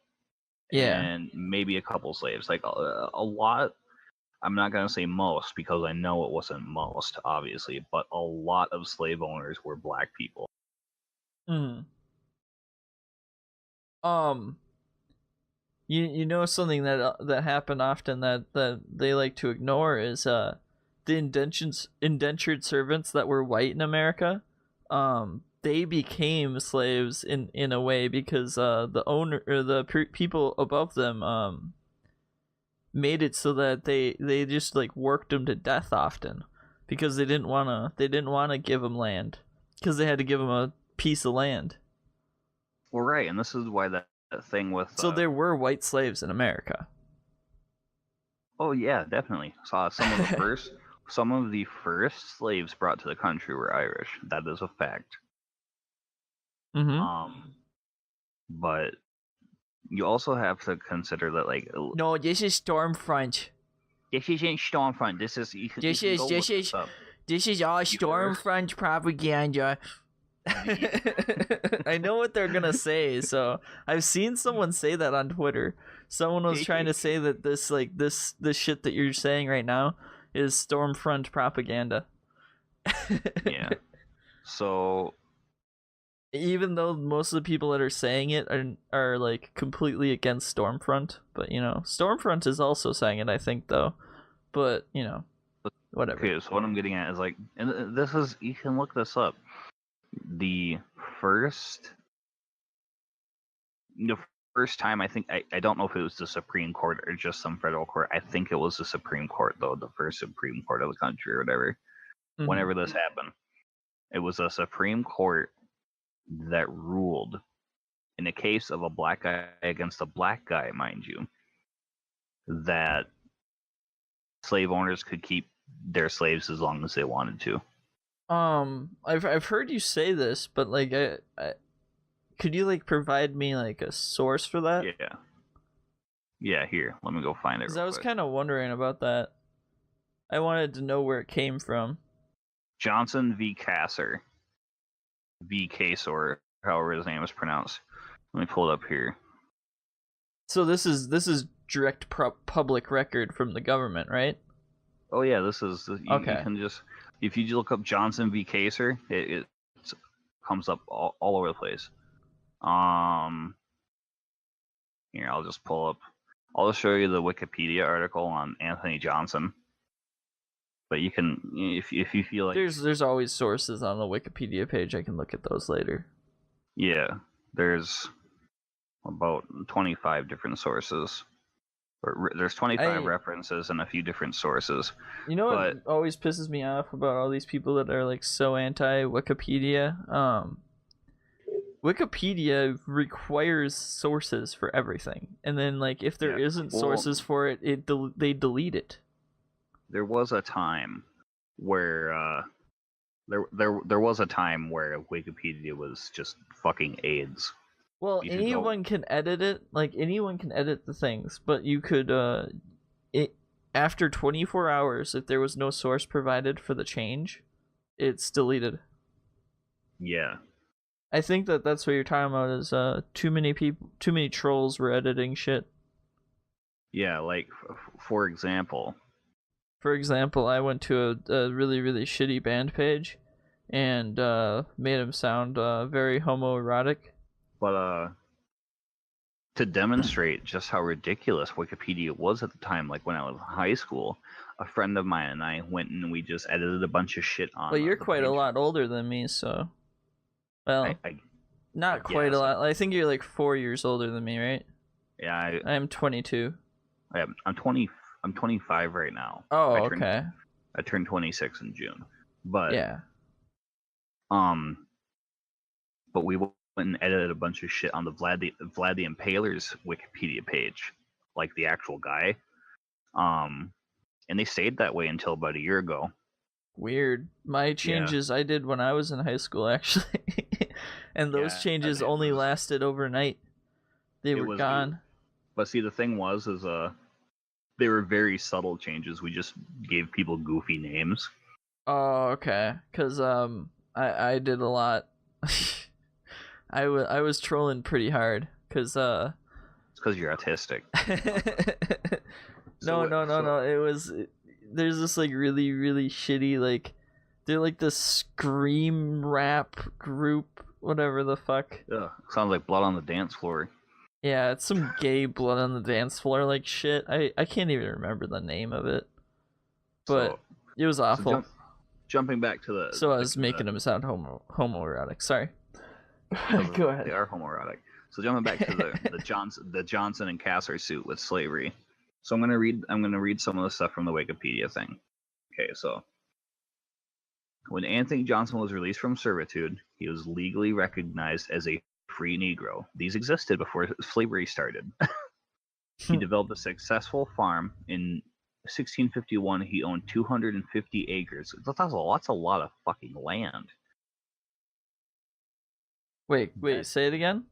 Speaker 2: and maybe a couple slaves, like a lot. I'm not going to say most because I know it wasn't most, obviously, but a lot of slave owners were black people.
Speaker 1: You know something that happened often that they like to ignore is the indentured servants that were white in America. They became slaves in a way because the owner or the people above them made it so that they just like worked them to death often because they didn't want to give them land because they had to give them a piece of land.
Speaker 2: Well, right, and this is why that thing with
Speaker 1: so there were white slaves in America.
Speaker 2: Oh yeah, definitely. Saw some of the first slaves brought to the country were Irish. That is a fact. But you also have to consider that, like,
Speaker 1: no, this is Stormfront.
Speaker 2: This isn't Stormfront. This is
Speaker 1: all Stormfront propaganda. I know what they're gonna say, so I've seen someone say that on Twitter. Someone was trying to say that this shit that you're saying right now is Stormfront propaganda.
Speaker 2: Yeah. So
Speaker 1: even though most of the people that are saying it are like completely against Stormfront, but you know, Stormfront is also saying it, I think, though. But you know, whatever.
Speaker 2: Okay, so what I'm getting at is, like, and this is, you can look this up. The first time, I think, I don't know if it was the Supreme Court or just some federal court. I think it was the Supreme Court, though, the first Supreme Court of the country or whatever. Whenever this happened, it was a Supreme Court that ruled in a case of a black guy against a black guy, mind you, that slave owners could keep their slaves as long as they wanted to.
Speaker 1: I've heard you say this, but like, could you like provide me like a source for that?
Speaker 2: Yeah, here, let me go find it.
Speaker 1: Because I was kind of wondering about that. I wanted to know where it came from.
Speaker 2: Johnson v. Kasser. V. Kasor, however his name is pronounced. Let me pull it up here.
Speaker 1: So this is direct public record from the government, right?
Speaker 2: Oh yeah, this is
Speaker 1: okay.
Speaker 2: You can just, if you look up Johnson v. Kasser, it comes up all over the place. Here, I'll just pull up. I'll just show you the Wikipedia article on Anthony Johnson. But you can, if you feel like
Speaker 1: there's always sources on the Wikipedia page. I can look at those later.
Speaker 2: Yeah, there's about 25 different sources. There's 25 references and a few different sources.
Speaker 1: You know what always pisses me off about all these people that are like so anti-Wikipedia? Wikipedia requires sources for everything, and then like if there isn't sources for it, they delete it.
Speaker 2: There was a time where there was a time where Wikipedia was just fucking AIDS.
Speaker 1: Well, anyone can edit it. Like anyone can edit the things, but you could after 24 hours, if there was no source provided for the change, it's deleted.
Speaker 2: Yeah.
Speaker 1: I think that's what you're talking about is too many trolls were editing shit.
Speaker 2: Yeah, like for example,
Speaker 1: I went to a really, really shitty band page and made him sound very homoerotic.
Speaker 2: But to demonstrate just how ridiculous Wikipedia was at the time, like when I was in high school, a friend of mine and I went and we just edited a bunch of shit on.
Speaker 1: Well, you're quite a lot older than me, so. Well, not quite a lot. I think you're like 4 years older than me, right?
Speaker 2: Yeah,
Speaker 1: I'm 22.
Speaker 2: I'm 20. I'm 25 right now.
Speaker 1: Oh, okay.
Speaker 2: I turned 26 in June, but
Speaker 1: yeah.
Speaker 2: But we went and edited a bunch of shit on the Vlad the Impaler's Wikipedia page, like the actual guy. And they stayed that way until about a year ago.
Speaker 1: Weird. My changes I did when I was in high school, actually. And those changes only lasted overnight. They were gone.
Speaker 2: But see, the thing was, they were very subtle changes. We just gave people goofy names.
Speaker 1: Oh, okay. Because I did a lot. I was trolling pretty hard. Because
Speaker 2: it's because you're autistic.
Speaker 1: No. It was. There's this like really, really shitty like. They're like the scream rap group, whatever the fuck.
Speaker 2: Ugh, sounds like Blood on the Dance Floor.
Speaker 1: Yeah, it's some gay Blood on the Dance Floor like shit. I can't even remember the name of it, but it was awful.
Speaker 2: Jumping back to the.
Speaker 1: So I was making them sound homoerotic. Sorry. Go ahead.
Speaker 2: They are homoerotic. So jumping back to the Johnson and Kasser suit with slavery. So I'm gonna read some of the stuff from the Wikipedia thing. Okay, so when Anthony Johnson was released from servitude, he was legally recognized as a free Negro. These existed before slavery started. He developed a successful farm. In 1651, he owned 250 acres. That's a lot of fucking land.
Speaker 1: Wait, say it again?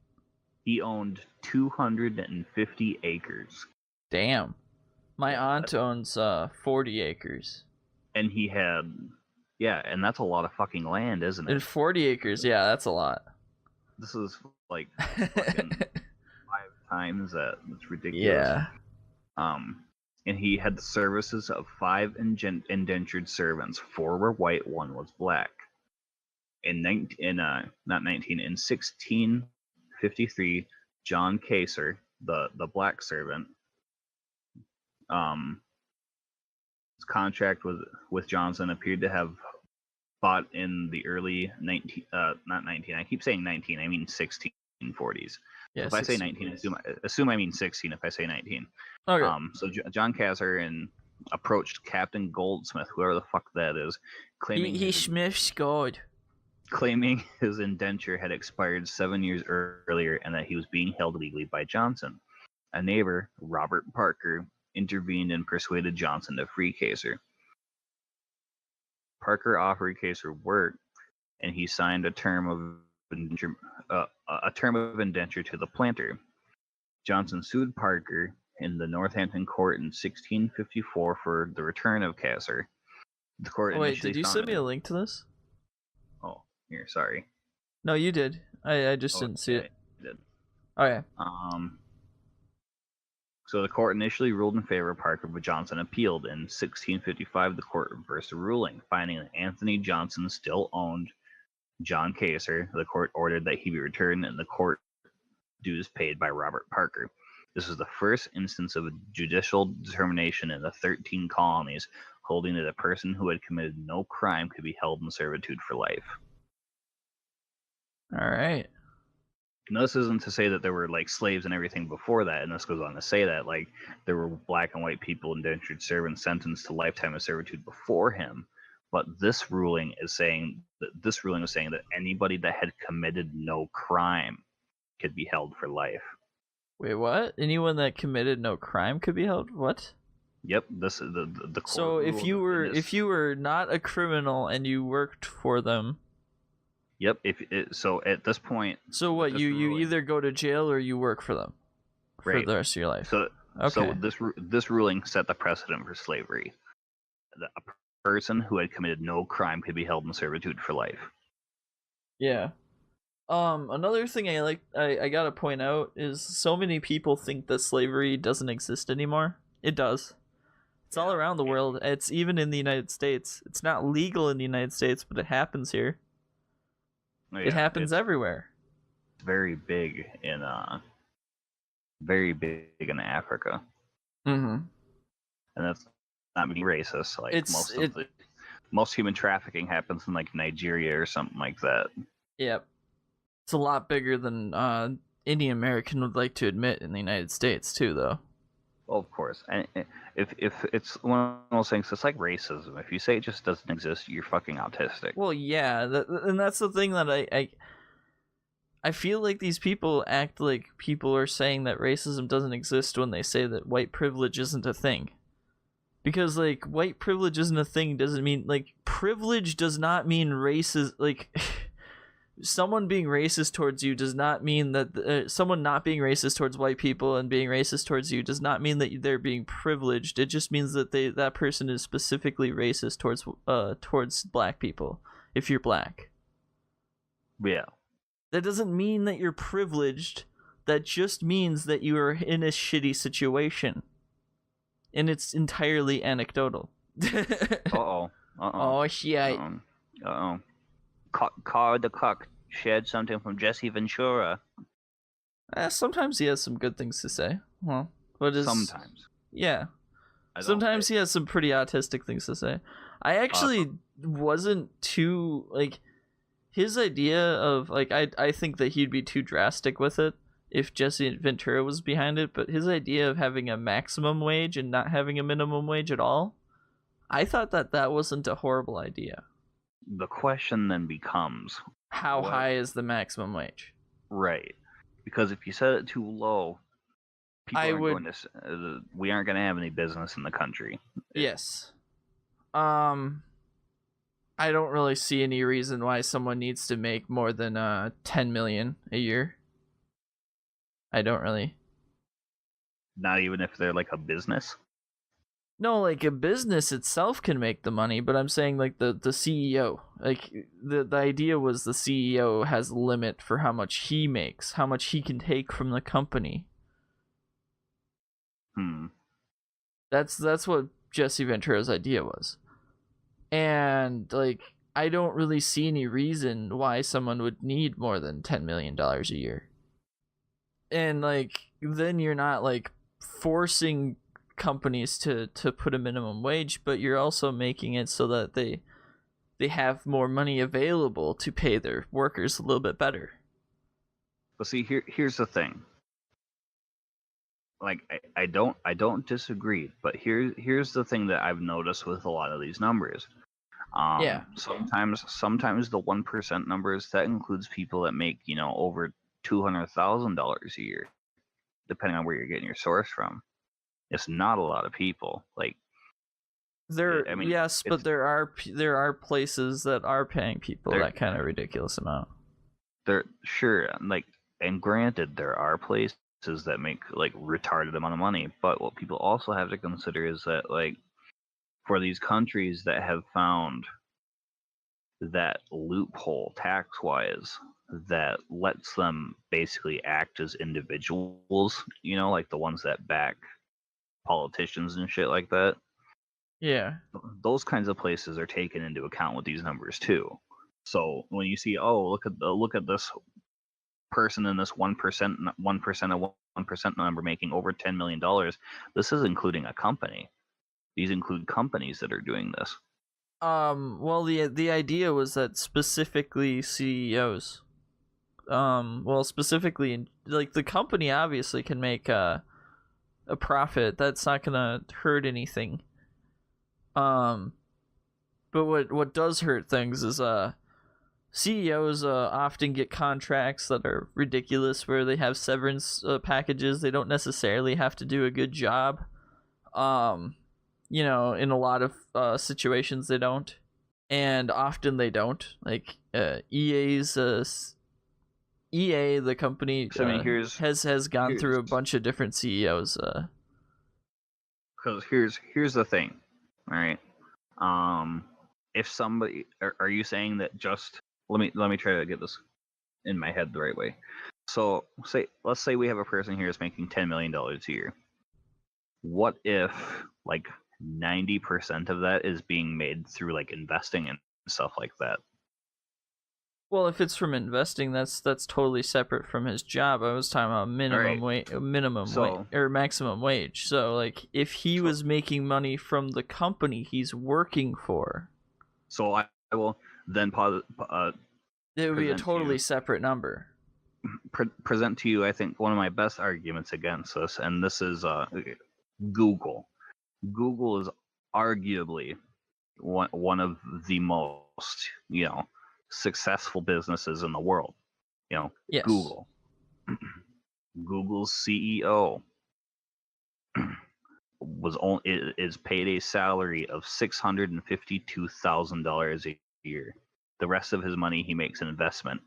Speaker 2: He owned 250 acres.
Speaker 1: Damn. My aunt owns 40 acres.
Speaker 2: And he had... Yeah, and that's a lot of fucking land, isn't it?
Speaker 1: And 40 acres, yeah, that's a lot.
Speaker 2: This is like fucking 5 times that. It's ridiculous.
Speaker 1: Yeah.
Speaker 2: And he had the services of 5 indentured servants. 4 were white, 1 was black. In 1653, John Kasser, the black servant, his contract with Johnson appeared to have bought in the early 1640s. Yeah, if I say 19, assume I mean 16 if I say 19.
Speaker 1: Okay.
Speaker 2: So John Kasser approached Captain Goldsmith, whoever the fuck that is, claiming claiming his indenture had expired 7 years earlier and that he was being held legally by Johnson. A neighbor, Robert Parker, intervened and persuaded Johnson to free Kasser. Parker offered Kasser work, and he signed a term of a term of indenture to the planter. Johnson sued Parker in the Northampton court in 1654 for the return of Kasser. The court
Speaker 1: Oh, wait,
Speaker 2: initially
Speaker 1: did you
Speaker 2: found
Speaker 1: send me a link to this?
Speaker 2: Oh, here, sorry.
Speaker 1: No, you did. I just didn't see it.
Speaker 2: I did.
Speaker 1: Oh, yeah.
Speaker 2: So the court initially ruled in favor of Parker, but Johnson appealed. In 1655, the court reversed the ruling, finding that Anthony Johnson still owned John Kasser. The court ordered that he be returned, and the court dues paid by Robert Parker. This was the first instance of a judicial determination in the 13 colonies, holding that a person who had committed no crime could be held in servitude for life.
Speaker 1: All right.
Speaker 2: Now, this isn't to say that there were like slaves and everything before that, and this goes on to say that like there were black and white people, indentured servants, sentenced to lifetime of servitude before him. But this ruling was saying that anybody that had committed no crime could be held for life.
Speaker 1: Wait, what? Anyone that committed no crime could be held? What?
Speaker 2: Yep, this is the court.
Speaker 1: So if you were not a criminal and you worked for them.
Speaker 2: Yep. So at this point.
Speaker 1: So what? You either go to jail or you work for them for the rest of your life.
Speaker 2: So this ruling set the precedent for slavery. A person who had committed no crime could be held in servitude for life.
Speaker 1: Yeah. Another thing I gotta point out is so many people think that slavery doesn't exist anymore. It does. It's all around the world. It's even in the United States. It's not legal in the United States, but it happens here. Oh, yeah, it happens everywhere.
Speaker 2: Very big in Africa.
Speaker 1: Mm-hmm.
Speaker 2: And that's not being racist. Like most human trafficking happens in like Nigeria or something like that.
Speaker 1: Yep. It's a lot bigger than any American would like to admit in the United States too, though.
Speaker 2: Well, of course. And if it's one of those things, it's like racism. If you say it just doesn't exist, you're fucking autistic.
Speaker 1: Well, yeah, and that's the thing that I feel like these people act like people are saying that racism doesn't exist when they say that white privilege isn't a thing. Because, like, white privilege isn't a thing doesn't mean, like, privilege does not mean racist, like, someone being racist towards you does not mean that, someone not being racist towards white people and being racist towards you does not mean that they're being privileged. It just means that that person is specifically racist towards black people, if you're black.
Speaker 2: Yeah.
Speaker 1: That doesn't mean that you're privileged. That just means that you are in a shitty situation. And it's entirely anecdotal. Oh, shit.
Speaker 2: Car the Cock shared something from Jesse Ventura.
Speaker 1: Sometimes he has some good things to say. Well,
Speaker 2: sometimes.
Speaker 1: Yeah. Sometimes he has some pretty autistic things to say. I actually wasn't too, like, his idea of, like, I think that he'd be too drastic with it if Jesse Ventura was behind it, but his idea of having a maximum wage and not having a minimum wage at all, I thought that wasn't a horrible idea.
Speaker 2: The question then becomes,
Speaker 1: how high is the maximum wage? Right.
Speaker 2: Because if you set it too low, we aren't going to have any business in the country.
Speaker 1: Yes. I don't really see any reason why someone needs to make more than $10 million a year. I don't really.
Speaker 2: Not even if they're like a business?
Speaker 1: No, like a business itself can make the money, but I'm saying like the CEO. Like the idea was the CEO has a limit for how much he makes, how much he can take from the company. That's what Jesse Ventura's idea was. And like I don't really see any reason why someone would need more than $10 million a year. And like then you're not like forcing companies to put a minimum wage, but you're also making it so that they have more money available to pay their workers a little bit better.
Speaker 2: Well, see, here's the thing. Like I don't disagree, but here's the thing that I've noticed with a lot of these numbers. Sometimes the 1% numbers, that includes people that make, over $200,000 a year, depending on where you're getting your source from. It's not a lot of people. Like
Speaker 1: yes, but there are places that are paying people that kind of ridiculous amount.
Speaker 2: There, sure, like, and granted, there are places that make like retarded amount of money, but what people also have to consider is that, like, for these countries that have found that loophole tax wise that lets them basically act as individuals, like the ones that back politicians and shit like that.
Speaker 1: Yeah.
Speaker 2: Those kinds of places are taken into account with these numbers too. So when you see, oh, look at this person in this 1% of 1% number making over $10 million, this is including a company. These include companies that are doing this.
Speaker 1: Well, the idea was that specifically CEOs. Well, specifically, like, the company obviously can make a profit. That's not gonna hurt anything. But what does hurt things is CEOs often get contracts that are ridiculous, where they have severance packages. They don't necessarily have to do a good job. In a lot of situations they don't, and often they don't. Like EA, the company,
Speaker 2: So, I mean,
Speaker 1: has gone through a bunch of different CEOs.
Speaker 2: Because here's the thing, all right. If somebody, are you saying that just let me try to get this in my head the right way. So let's say we have a person here that's making $10 million a year. What if like 90% of that is being made through like investing and stuff like that?
Speaker 1: Well, if it's from investing, that's totally separate from his job. I was talking about maximum wage. So, like, if he was making money from the company he's working for,
Speaker 2: so I will then
Speaker 1: it would be a totally separate number.
Speaker 2: Present to you, I think, one of my best arguments against this, and this is Google. Google is arguably one of the most, successful businesses in the world.
Speaker 1: Yes.
Speaker 2: Google. Google's CEO is paid a salary of $652,000 a year. The rest of his money he makes in investment.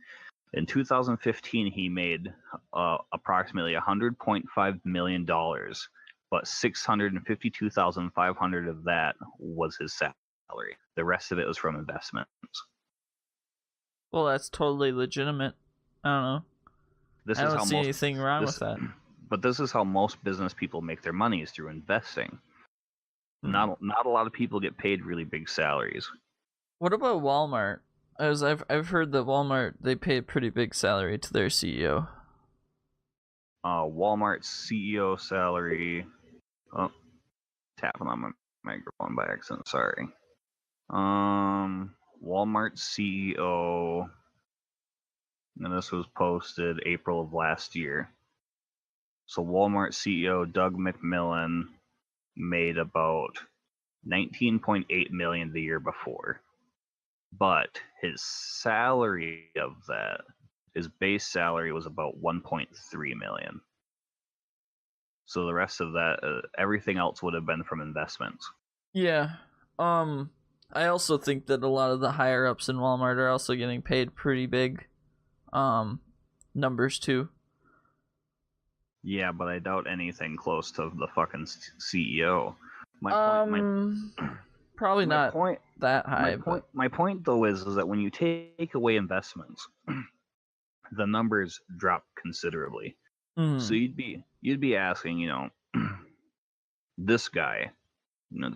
Speaker 2: In 2015, he made approximately $100.5 million, but $652,500 of that was his salary. The rest of it was from investments.
Speaker 1: Well, that's totally legitimate. I don't know. I don't see anything wrong with that.
Speaker 2: But this is how most business people make their money, is through investing. Not a lot of people get paid really big salaries.
Speaker 1: What about Walmart? As I've heard that Walmart, they pay a pretty big salary to their CEO.
Speaker 2: Walmart's CEO salary. Oh, tapping on my microphone by accident. Sorry. Walmart CEO, and this was posted April of last year. So Walmart CEO Doug McMillon made about $19.8 million the year before, but his salary of that, his base salary was about $1.3 million. So the rest of that, everything else would have been from investments.
Speaker 1: Yeah. I also think that a lot of the higher ups in Walmart are also getting paid pretty big numbers too.
Speaker 2: Yeah, but I doubt anything close to the fucking CEO.
Speaker 1: Probably not that high.
Speaker 2: My point though is that when you take away investments, the numbers drop considerably. So you'd be asking, this guy,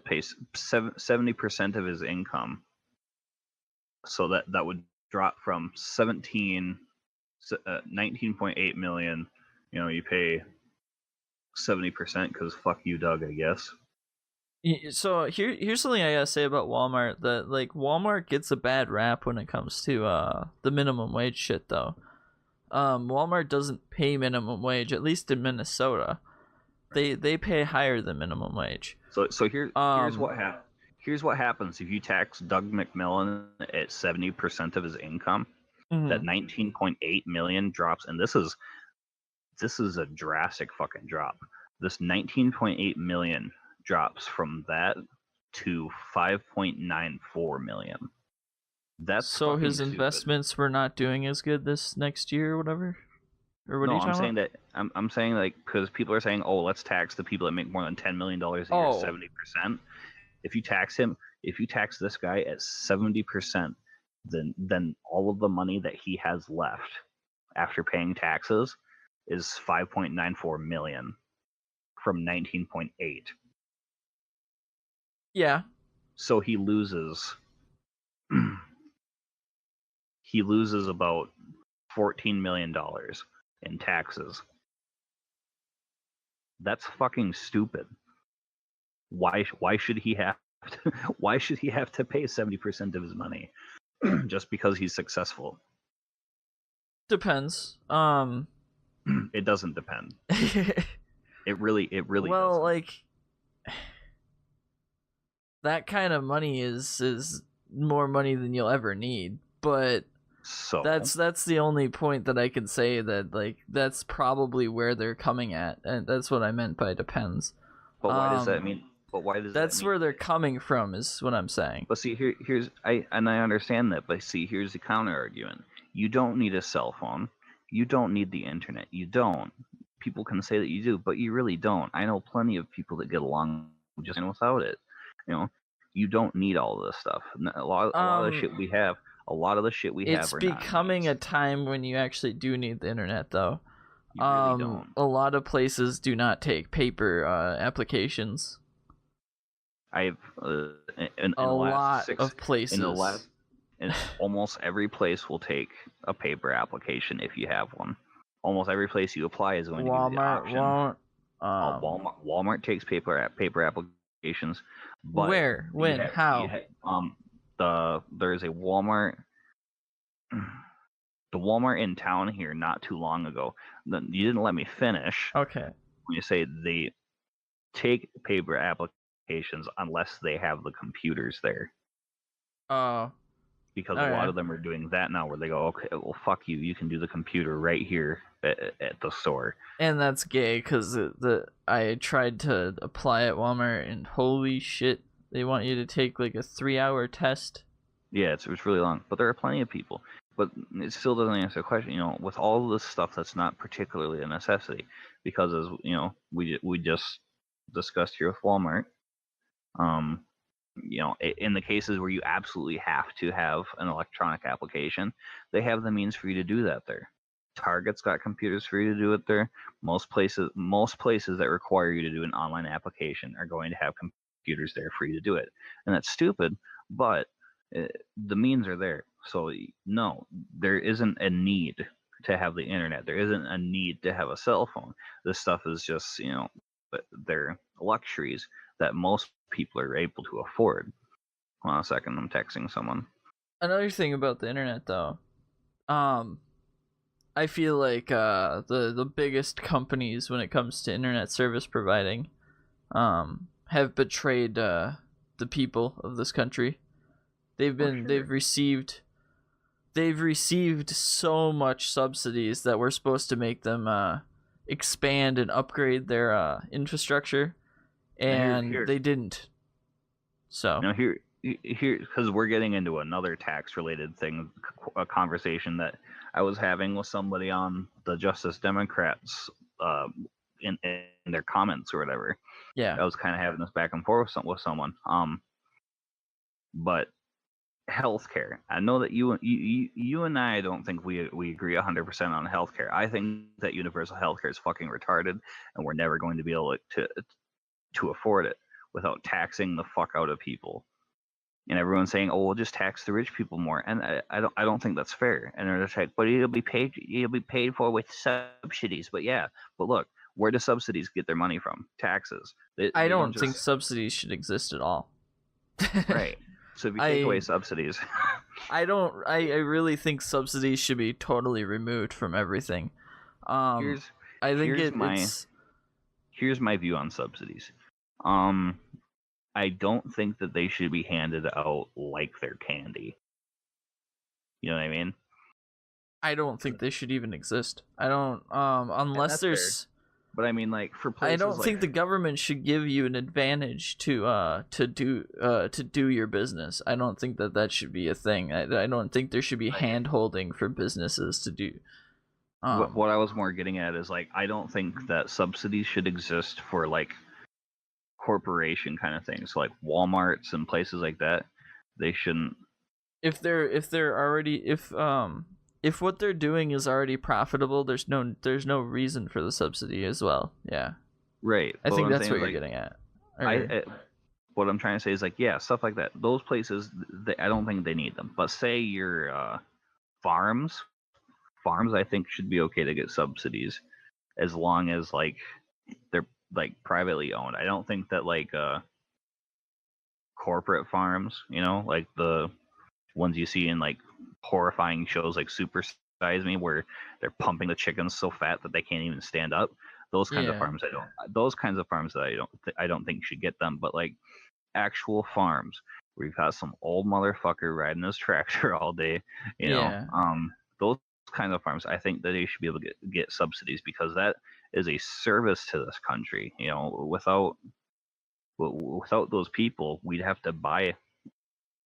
Speaker 2: pays 70% of his income, so that would drop from 19.8 million. You pay 70% because fuck you, Doug, I guess.
Speaker 1: So here's something I gotta say about Walmart, that like Walmart gets a bad rap when it comes to the minimum wage shit though. Walmart doesn't pay minimum wage, at least in Minnesota. They pay higher than minimum wage.
Speaker 2: So here's what happens if you tax Doug McMillon at 70% of his income. That 19.8 million drops, and this is a drastic fucking drop. This 19.8 million drops from that to 5.94 million. That's
Speaker 1: So
Speaker 2: fucking
Speaker 1: his
Speaker 2: stupid.
Speaker 1: investments were not doing as good this next year or whatever? Or what are
Speaker 2: No,
Speaker 1: you
Speaker 2: I'm
Speaker 1: talking
Speaker 2: saying
Speaker 1: about?
Speaker 2: that I'm saying like because people are saying, oh, let's tax the people that make more than $10 million a year
Speaker 1: Oh,
Speaker 2: 70%. If you tax this guy at 70%, then all of the money that he has left after paying taxes is 5.94 million from 19.8.
Speaker 1: yeah.
Speaker 2: So he loses about $14 million in taxes. That's fucking stupid. Why should he have to, why should he have to pay 70% of his money just because he's successful?
Speaker 1: Depends.
Speaker 2: It doesn't depend. It really
Speaker 1: well,
Speaker 2: doesn't.
Speaker 1: like that kind of money is more money than you'll ever need, but
Speaker 2: So
Speaker 1: that's the only point that I can say that like that's probably where they're coming at, and that's what I meant by depends.
Speaker 2: but why does that
Speaker 1: Um,
Speaker 2: mean but why does that
Speaker 1: that's
Speaker 2: mean
Speaker 1: where they're coming from is what I'm saying.
Speaker 2: But see, here's I understand that, but see, here's the counter argument. You don't need a cell phone. You don't need the internet. You don't. People can say that you do, but you really don't. I know plenty of people that get along just without it. You know, you don't need all of this stuff. A lot of the shit we have, a lot of the shit we
Speaker 1: It's
Speaker 2: have are not
Speaker 1: becoming
Speaker 2: needs.
Speaker 1: a time when you actually do need the internet, though.
Speaker 2: You really don't.
Speaker 1: A lot of places do not take paper applications.
Speaker 2: I've in
Speaker 1: A
Speaker 2: the last
Speaker 1: lot
Speaker 2: six
Speaker 1: of places.
Speaker 2: in the last and almost every place will take a paper application if you have one. Almost every place you apply is going to give you the
Speaker 1: Walmart
Speaker 2: option.
Speaker 1: won't.
Speaker 2: Walmart takes paper applications, but
Speaker 1: Where? When? How?
Speaker 2: there's a Walmart. The Walmart in town here not too long ago. You didn't let me finish.
Speaker 1: Okay.
Speaker 2: When you say they take paper applications unless they have the computers there.
Speaker 1: Oh.
Speaker 2: Because a lot
Speaker 1: Okay.
Speaker 2: of them are doing that now where they go, okay, well, fuck you, you can do the computer right here at the store.
Speaker 1: And that's gay because I tried to apply at Walmart and holy shit, they want you to take like a 3-hour test.
Speaker 2: Yeah, it's really long, but there are plenty of people. But it still doesn't answer the question. You know, with all of this stuff, that's not particularly a necessity, because as you know, we just discussed here with Walmart. You know, in the cases where you absolutely have to have an electronic application, they have the means for you to do that there. Target's got computers for you to do it there. Most places that require you to do an online application are going to have computers there for you to do it. And that's stupid, but the means are there. So no, there isn't a need to have the internet. There isn't a need to have a cell phone. This stuff is just, you know, they're luxuries that most people are able to afford. Hold on a second, I'm texting someone.
Speaker 1: Another thing about the internet, though, I feel like the biggest companies when it comes to internet service providing, have betrayed the people of this country. They've received so much subsidies that were supposed to make them expand and upgrade their infrastructure, and they didn't. So
Speaker 2: now here because we're getting into another tax related thing, a conversation that I was having with somebody on the Justice Democrats in their comments or whatever.
Speaker 1: yeah,
Speaker 2: I was kind of having this back and forth with someone. But healthcare. I know that you and I don't think we agree 100% on healthcare. I think that universal healthcare is fucking retarded, and we're never going to be able to afford it without taxing the fuck out of people. And everyone's saying, "Oh, we'll just tax the rich people more," and I don't think that's fair. And they're just like, "But it'll be paid for with subsidies." But yeah, but look, where do subsidies get their money from? Taxes.
Speaker 1: I
Speaker 2: They don't
Speaker 1: don't think
Speaker 2: just
Speaker 1: subsidies should exist at all.
Speaker 2: right. So if you take away subsidies,
Speaker 1: I don't. I really think subsidies should be totally removed from everything.
Speaker 2: here's
Speaker 1: I think
Speaker 2: here's my
Speaker 1: it's
Speaker 2: here's my view on subsidies. I don't think that they should be handed out like they're candy. You know what I mean?
Speaker 1: I don't think they should even exist. I don't.
Speaker 2: And
Speaker 1: Unless
Speaker 2: that's fair.
Speaker 1: there's
Speaker 2: But I mean, like for places,
Speaker 1: I don't think the government should give you an advantage to do your business. I don't think that should be a thing. I don't think there should be hand holding for businesses to do.
Speaker 2: What I was more getting at is like I don't think that subsidies should exist for like corporation kind of things, like Walmarts and places like that. They shouldn't.
Speaker 1: If they're already if what they're doing is already profitable, there's no reason for the subsidy as well. Yeah.
Speaker 2: Right.
Speaker 1: I think that's what you're getting at.
Speaker 2: What I'm trying to say is like, yeah, stuff like that. Those places, I don't think they need them. But say your farms, I think should be okay to get subsidies as long as like they're like privately owned. I don't think that like corporate farms, like the ones you see in like horrifying shows like Super Size Me, where they're pumping the chickens so fat that they can't even stand up. Those kinds of farms, those kinds of farms that I don't think should get them. But like actual farms where you've got some old motherfucker riding his tractor all day, those kind of farms, I think that they should be able to get subsidies, because that is a service to this country. Without those people, we'd have to buy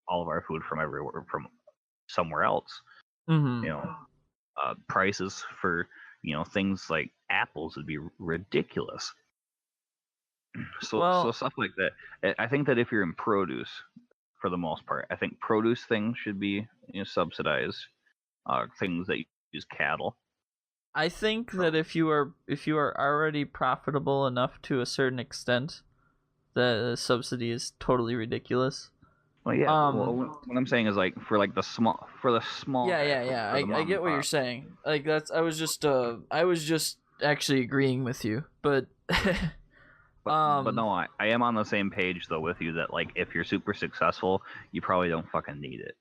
Speaker 2: all of our food from somewhere else. Prices for things like apples would be ridiculous. So stuff like that. I think that if you're in produce, for the most part, I think produce things should be subsidized. Things that use cattle.
Speaker 1: I think that if you are already profitable enough to a certain extent, the subsidy is totally ridiculous.
Speaker 2: Well, yeah. What I'm saying is like for the small.
Speaker 1: Yeah. I get what you're saying. Like I was just actually agreeing with you, but.
Speaker 2: But no, I am on the same page though with you that like if you're super successful, you probably don't fucking need it.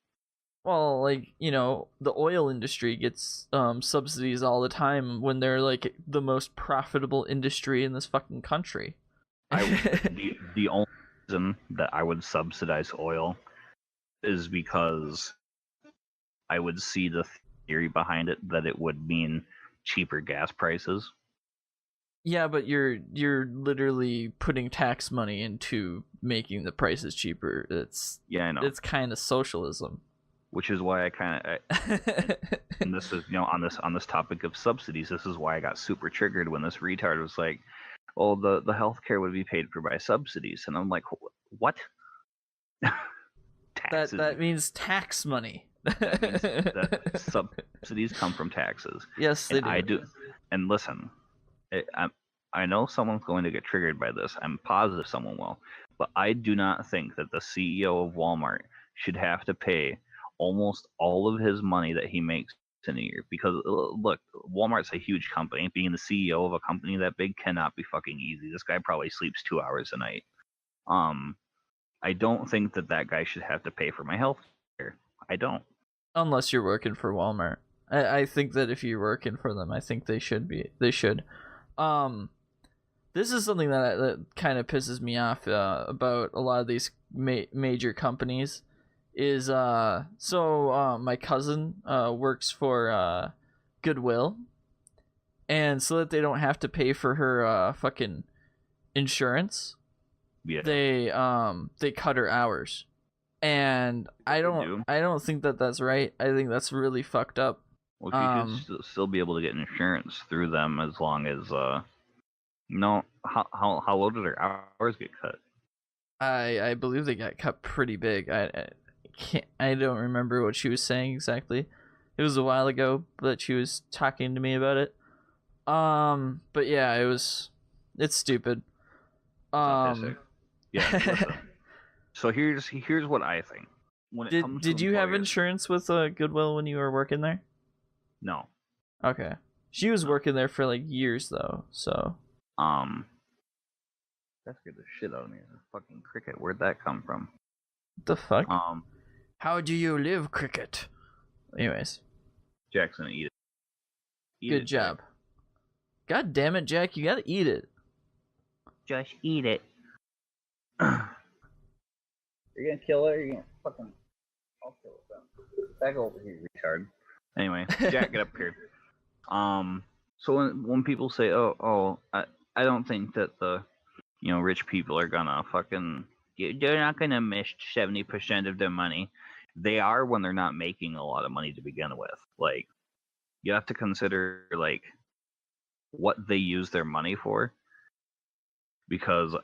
Speaker 1: Well, like, the oil industry gets subsidies all the time when they're like the most profitable industry in this fucking country.
Speaker 2: The only reason that I would subsidize oil is because I would see the theory behind it that it would mean cheaper gas prices.
Speaker 1: Yeah, but you're literally putting tax money into making the prices cheaper.
Speaker 2: I know.
Speaker 1: It's kind of socialism.
Speaker 2: Which is why I kind of, and this is on this topic of subsidies, this is why I got super triggered when this retard was like, "Oh, the healthcare would be paid for by subsidies," and I'm like, "What?"
Speaker 1: Taxes. That means tax money.
Speaker 2: that subsidies come from taxes.
Speaker 1: Yes, they do.
Speaker 2: I do. And listen, I know someone's going to get triggered by this. I'm positive someone will, but I do not think that the CEO of Walmart should have to pay almost all of his money that he makes in a year, because look, Walmart's a huge company. Being the CEO of a company that big cannot be fucking easy. This guy probably sleeps 2 hours a night. I don't think that guy should have to pay for my health care. I don't.
Speaker 1: Unless you're working for Walmart. I think that if you're working for them, I think they should. This is something that kind of pisses me off about a lot of these major companies. Is my cousin works for Goodwill, and so that they don't have to pay for her fucking insurance, they cut her hours, and I don't think that that's right. I think that's really fucked up.
Speaker 2: Well, you should still be able to get insurance through them as long as no. How low did her hours get cut?
Speaker 1: I believe they got cut pretty big. I don't remember what she was saying exactly. It was a while ago, but she was talking to me about it. But yeah, it's stupid.
Speaker 2: Yeah. Listen. So here's what I think.
Speaker 1: Did you have insurance with Goodwill when you were working there?
Speaker 2: No.
Speaker 1: Okay. She was working there for like years though, so.
Speaker 2: That scared the shit out of me. Fucking cricket. Where'd that come from?
Speaker 1: What the fuck? How do you live, cricket? Anyways.
Speaker 2: Jack's gonna eat it.
Speaker 1: Good job. Jack. God damn it, Jack! You gotta eat it.
Speaker 2: Just eat it. You're gonna kill it. Or you're gonna fucking. I'll kill it then. Back over here, retard. Anyway, Jack, get up here. So when people say, I don't think that the rich people are gonna fucking. They're not gonna miss 70% of their money. They are when they're not making a lot of money to begin with. Like you have to consider like what they use their money for, because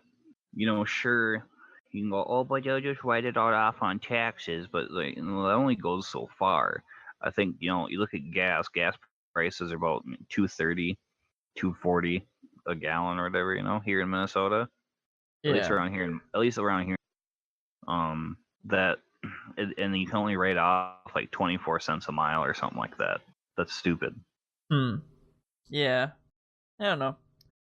Speaker 2: sure, you can go, oh, but they'll just write it all off on taxes, but like, that only goes so far. I think you look at gas prices are about 230, 240 a gallon or whatever, here in Minnesota. At least
Speaker 1: Yeah.
Speaker 2: around here, that and you can only write off like 24 cents a mile or something like that. That's stupid.
Speaker 1: Yeah. I don't know.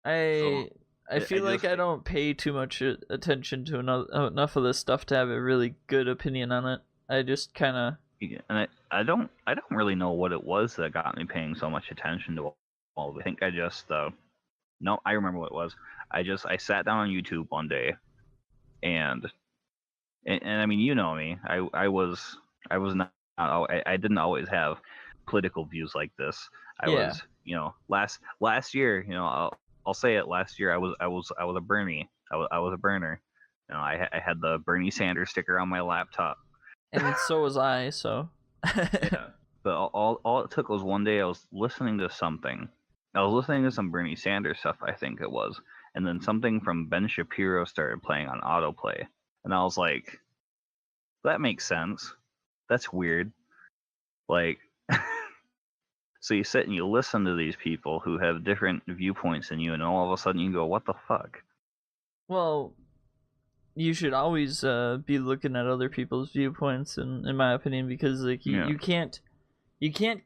Speaker 2: So
Speaker 1: I
Speaker 2: I
Speaker 1: feel like
Speaker 2: just
Speaker 1: I don't pay too much attention to enough of this stuff to have a really good opinion on it. I just kind of
Speaker 2: and I don't really know what it was that got me paying so much attention to all of it. I think I just no, I remember what it was. I sat down on YouTube one day, and I mean, me. I was not. I didn't always have political views like this. I
Speaker 1: yeah.
Speaker 2: was, last year. I'll say it. Last year, I was a Bernie. I was a burner. I had the Bernie Sanders sticker on my laptop.
Speaker 1: And so was I, so
Speaker 2: Yeah. But all it took was one day I was listening to something. I was listening to some Bernie Sanders stuff, I think it was, and then something from Ben Shapiro started playing on autoplay, and I was like, that makes sense. That's weird. Like, so you sit and you listen to these people who have different viewpoints than you, and all of a sudden you go, what the fuck?
Speaker 1: well, you should always be looking at other people's viewpoints in my opinion, because like
Speaker 2: Yeah.
Speaker 1: you can't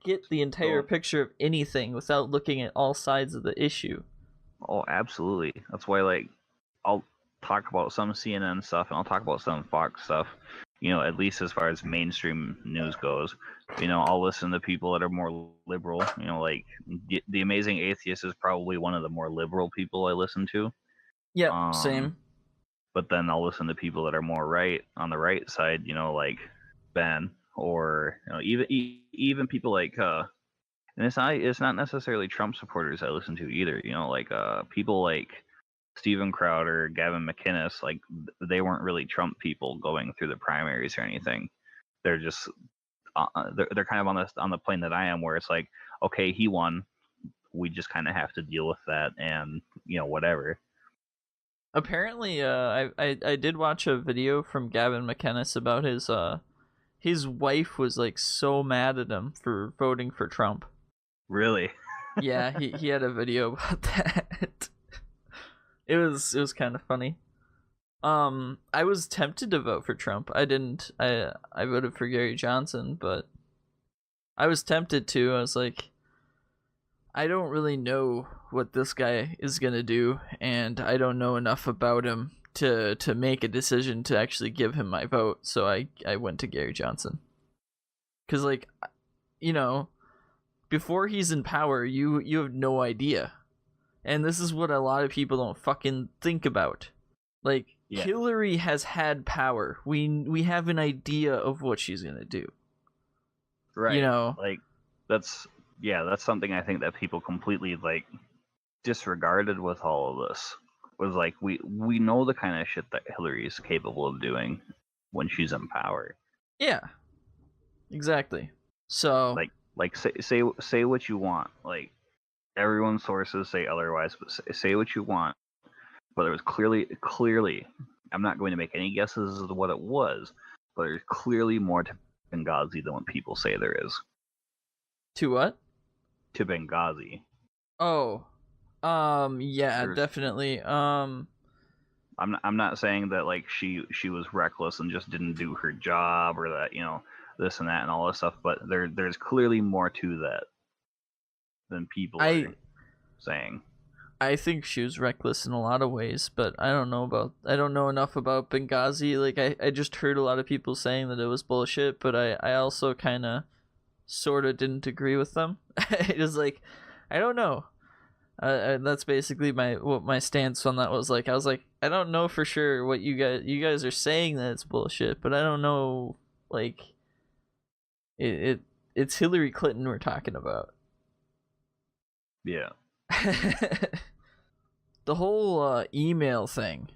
Speaker 1: get the entire
Speaker 2: So,
Speaker 1: picture of anything without looking at all sides of the issue.
Speaker 2: oh, absolutely. That's why, like, I'll talk about some CNN stuff and I'll talk about some Fox stuff. At least as far as mainstream news goes. I'll listen to people that are more liberal. Like the Amazing Atheist is probably one of the more liberal people I listen to.
Speaker 1: Yep,
Speaker 2: Um,
Speaker 1: same.
Speaker 2: but then I'll listen to people that are more right on the right side. Like Ben, or even people like and it's not necessarily Trump supporters I listen to either. Like people like Steven Crowder, Gavin McInnes, like they weren't really Trump people going through the primaries or anything. They're just they're kind of on the plane that I am, where it's like, okay, he won. We just kind of have to deal with that, and whatever.
Speaker 1: Apparently, I did watch a video from Gavin McInnes about his wife was like so mad at him for voting for Trump.
Speaker 2: Really?
Speaker 1: Yeah, he had a video about that. It was kind of funny. I was tempted to vote for Trump. I didn't. I voted for Gary Johnson, but I was tempted to. I was like, I don't really know what this guy is gonna do, and I don't know enough about him to make a decision to actually give him my vote. So I went to Gary Johnson. Cause like, before he's in power, you have no idea, and this is what a lot of people don't fucking think about. Like,
Speaker 2: Yeah.
Speaker 1: Hillary has had power. We have an idea of what she's gonna do.
Speaker 2: Right.
Speaker 1: Like
Speaker 2: that's something I think that people completely like disregarded with all of this. Was like we know the kind of shit that Hillary is capable of doing when she's in power.
Speaker 1: Yeah, exactly. So
Speaker 2: like say what you want. Like everyone's sources say otherwise, but say what you want. But it was clearly. I'm not going to make any guesses as to what it was, but there's clearly more to Benghazi than what people say there is.
Speaker 1: To what?
Speaker 2: To Benghazi.
Speaker 1: Oh, yeah, definitely.
Speaker 2: I'm not saying that like she was reckless and just didn't do her job, or that this and that and all this stuff, but there's clearly more to that than people are saying.
Speaker 1: I think she was reckless in a lot of ways, but I don't know enough about Benghazi. Like I just heard a lot of people saying that it was bullshit, but I also kind of sort of didn't agree with them. It was like, I don't know. That's basically what my stance on that was. Like, I was like, I don't know for sure what you guys are saying that it's bullshit, but I don't know. Like, it's Hillary Clinton we're talking about.
Speaker 2: Yeah.
Speaker 1: the whole email thing.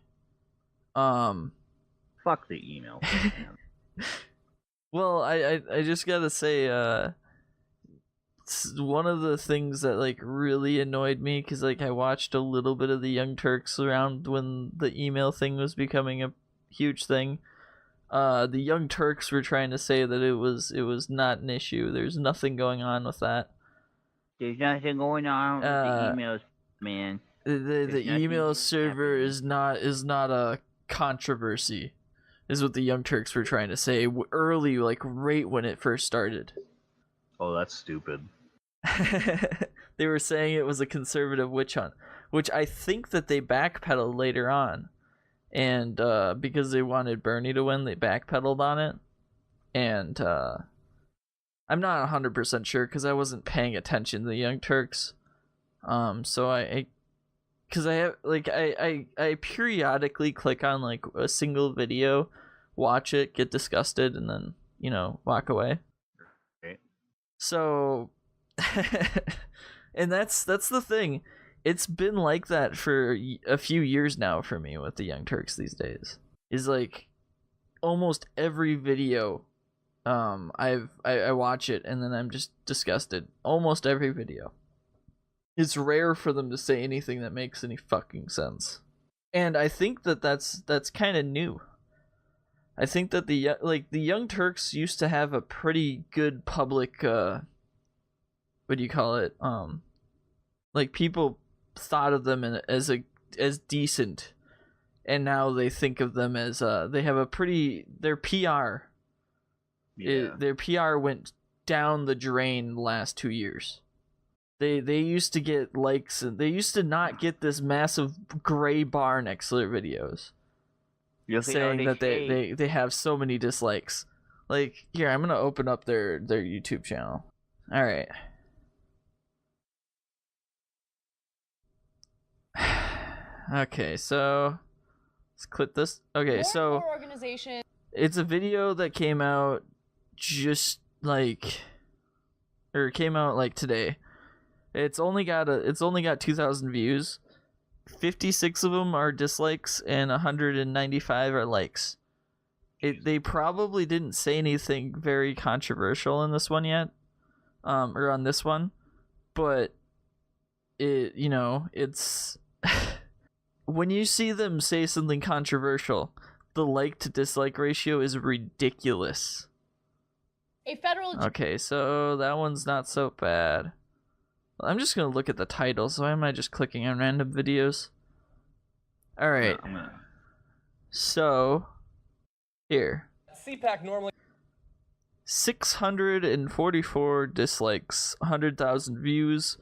Speaker 2: Fuck the email.
Speaker 1: Well, I just gotta say, one of the things that like really annoyed me, because like I watched a little bit of the Young Turks around when the email thing was becoming a huge thing. The Young Turks were trying to say that it was not an issue. There's nothing going on with that.
Speaker 2: There's nothing going on with the emails, man.
Speaker 1: The email server is not a controversy, is what the Young Turks were trying to say early, like right when it first started.
Speaker 2: Oh, that's stupid.
Speaker 1: They were saying it was a conservative witch hunt, which I think that they backpedaled later on, and because they wanted Bernie to win, they backpedaled on it. And I'm not 100% sure because I wasn't paying attention to the Young Turks. So because I have like I periodically click on like a single video, watch it, get disgusted, and then walk away.
Speaker 2: Okay.
Speaker 1: So, and that's the thing. It's been like that for a few years now for me with the Young Turks these days. Is like almost every video, I watch it and then I'm just disgusted. Almost every video. It's rare for them to say anything that makes any fucking sense. And I think that that's kind of new. I think that the Young Turks used to have a pretty good public what do you call it? Like people thought of them as decent, and now they think of them as they have their PR.
Speaker 2: Yeah.
Speaker 1: Their PR went down the drain the last 2 years. They used to get likes, and they used to not get this massive gray bar next to their videos, saying that they have so many dislikes. Like, here, I'm gonna open up their YouTube channel. All right. Okay, so let's click this. Okay, so it's a video that came out came out like today. It's only got 2,000 views. 56 of them are dislikes and 195 are likes. They probably didn't say anything very controversial in this one yet, or on this one, but it's when you see them say something controversial, the like to dislike ratio is ridiculous. Okay, so that one's not so bad. I'm just gonna look at the title, so why am I just clicking on random videos? Alright. So, here.
Speaker 3: CPAC normally
Speaker 1: 644 dislikes, 100,000 views,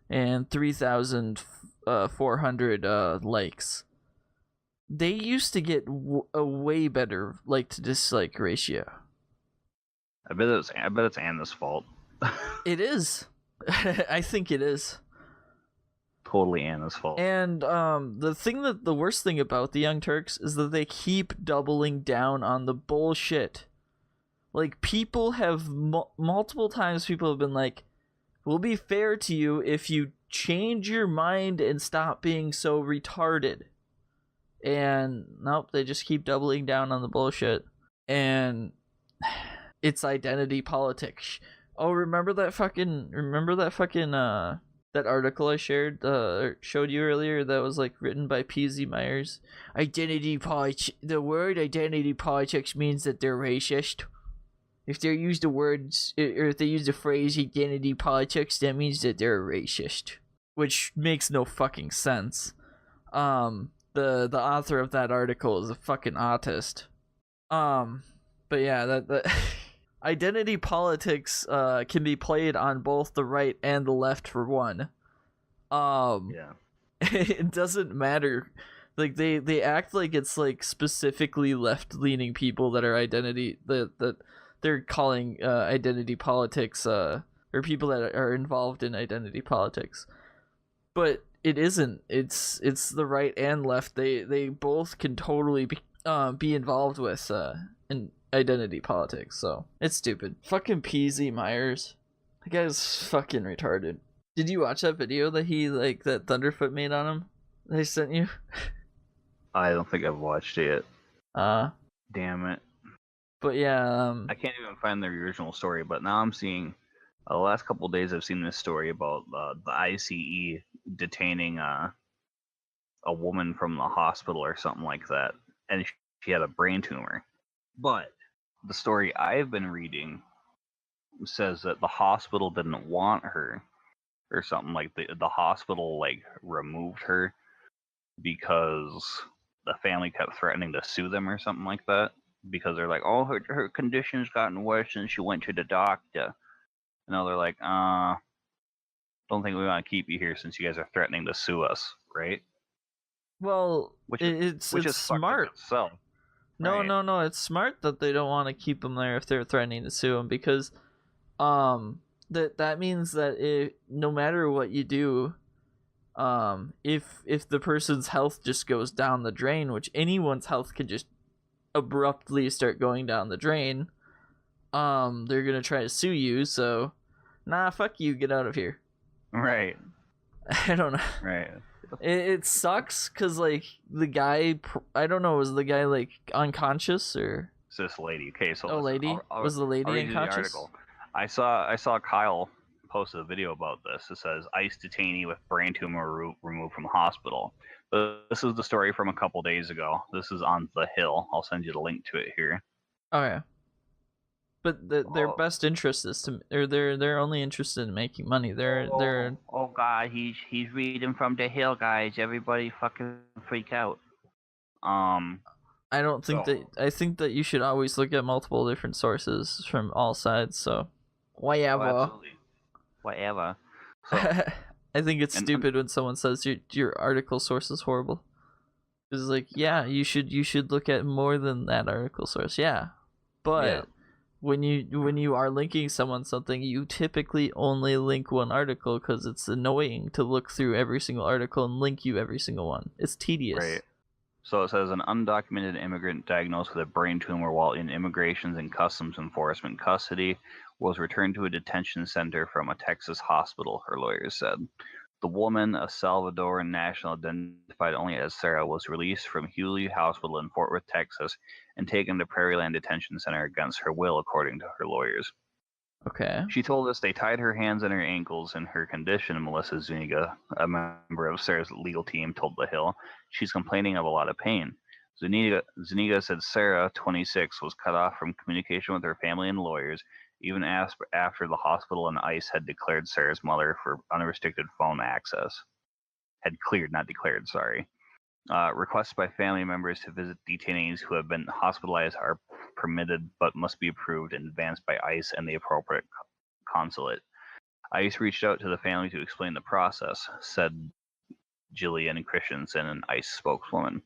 Speaker 1: and 3,400 likes. They used to get a way better like to dislike ratio.
Speaker 2: I bet it's Anna's fault.
Speaker 1: It is. I think it is.
Speaker 2: Totally Anna's fault.
Speaker 1: And the worst thing about the Young Turks is that they keep doubling down on the bullshit. Like, people have multiple times people have been like, we'll be fair to you if you change your mind and stop being so retarded. And nope, they just keep doubling down on the bullshit. And it's identity politics. Oh, remember that article I showed you earlier that was like written by P.Z. Myers? The word identity politics means that they're racist. If they use the words, or if they use the phrase identity politics, that means that they're a racist. Which makes no fucking sense. The author of that article is a fucking autist. But yeah, that identity politics can be played on both the right and the left for one.
Speaker 2: Yeah.
Speaker 1: It doesn't matter. Like they act like it's like specifically left-leaning people that are that they're calling identity politics or people that are involved in identity politics. But it isn't. It's the right and left. They both can totally be involved with in identity politics, so it's stupid. Fucking P.Z. Myers. That guy's fucking retarded. Did you watch that video that that Thunderfoot made on him? They sent you?
Speaker 2: I don't think I've watched it yet. Damn it.
Speaker 1: But yeah,
Speaker 2: I can't even find the original story, but now I'm seeing the last couple of days I've seen this story about the ICE detaining a woman from the hospital or something like that, and she had a brain tumor. But the story I've been reading says that the hospital didn't want her or something, like the hospital like removed her because the family kept threatening to sue them or something like that, because they're like, oh, her condition's gotten worse since she went to the doctor. And now they're like, don't think we want to keep you here since you guys are threatening to sue us, right?
Speaker 1: well,
Speaker 2: Which
Speaker 1: it's
Speaker 2: is fucked up
Speaker 1: smart.
Speaker 2: itself.
Speaker 1: No,
Speaker 2: Right.
Speaker 1: no, it's smart that they don't want to keep them there if they're threatening to sue them, because that means that no matter what you do, if the person's health just goes down the drain, which anyone's health could just abruptly start going down the drain, they're gonna try to sue you. So, nah, fuck you, get out of here.
Speaker 2: Right.
Speaker 1: I don't know.
Speaker 2: Right.
Speaker 1: It sucks because like the guy, I don't know, was the guy like unconscious or?
Speaker 2: It's this lady. Okay, so
Speaker 1: Oh,
Speaker 2: listen,
Speaker 1: lady, was the
Speaker 2: I'll
Speaker 1: lady
Speaker 2: read you the
Speaker 1: unconscious?
Speaker 2: article. I saw Kyle posted a video about this. It says ICE detainee with brain tumor removed from hospital. But this is the story from a couple days ago. This is on The Hill. I'll send you the link to it here.
Speaker 1: Okay. But their best interest is to, or they're only interested in making money. They're.
Speaker 2: Oh God, he's reading from The Hill, guys. Everybody fucking freak out.
Speaker 1: I don't think that. I think that you should always look at multiple different sources from all sides. So, whatever.
Speaker 2: Oh, absolutely. Whatever. So,
Speaker 1: I think it's stupid when someone says your article source is horrible. It's like, yeah, you should look at more than that article source. Yeah, but.
Speaker 2: Yeah.
Speaker 1: When you are linking someone something, you typically only link one article because it's annoying to look through every single article and link you every single one. It's tedious.
Speaker 2: Right. So it says an undocumented immigrant diagnosed with a brain tumor while in Immigrations and Customs Enforcement custody was returned to a detention center from a Texas hospital, her lawyers said. The woman, a Salvadoran national identified only as Sarah, was released from Hewley Hospital in Fort Worth, Texas, and taken to Prairieland Detention Center against her will, according to her lawyers.
Speaker 1: Okay.
Speaker 2: She told us they tied her hands and her ankles in her condition, Melissa Zuniga, a member of Sarah's legal team, told The Hill. She's complaining of a lot of pain. Zuniga said Sarah, 26, was cut off from communication with her family and lawyers, even after the hospital and ICE had declared Sarah's mother for unrestricted phone access. Had cleared, not declared, sorry. Requests by family members to visit detainees who have been hospitalized are permitted but must be approved in advance by ICE and the appropriate consulate. ICE reached out to the family to explain the process, said Jillian Christensen, an ICE spokeswoman.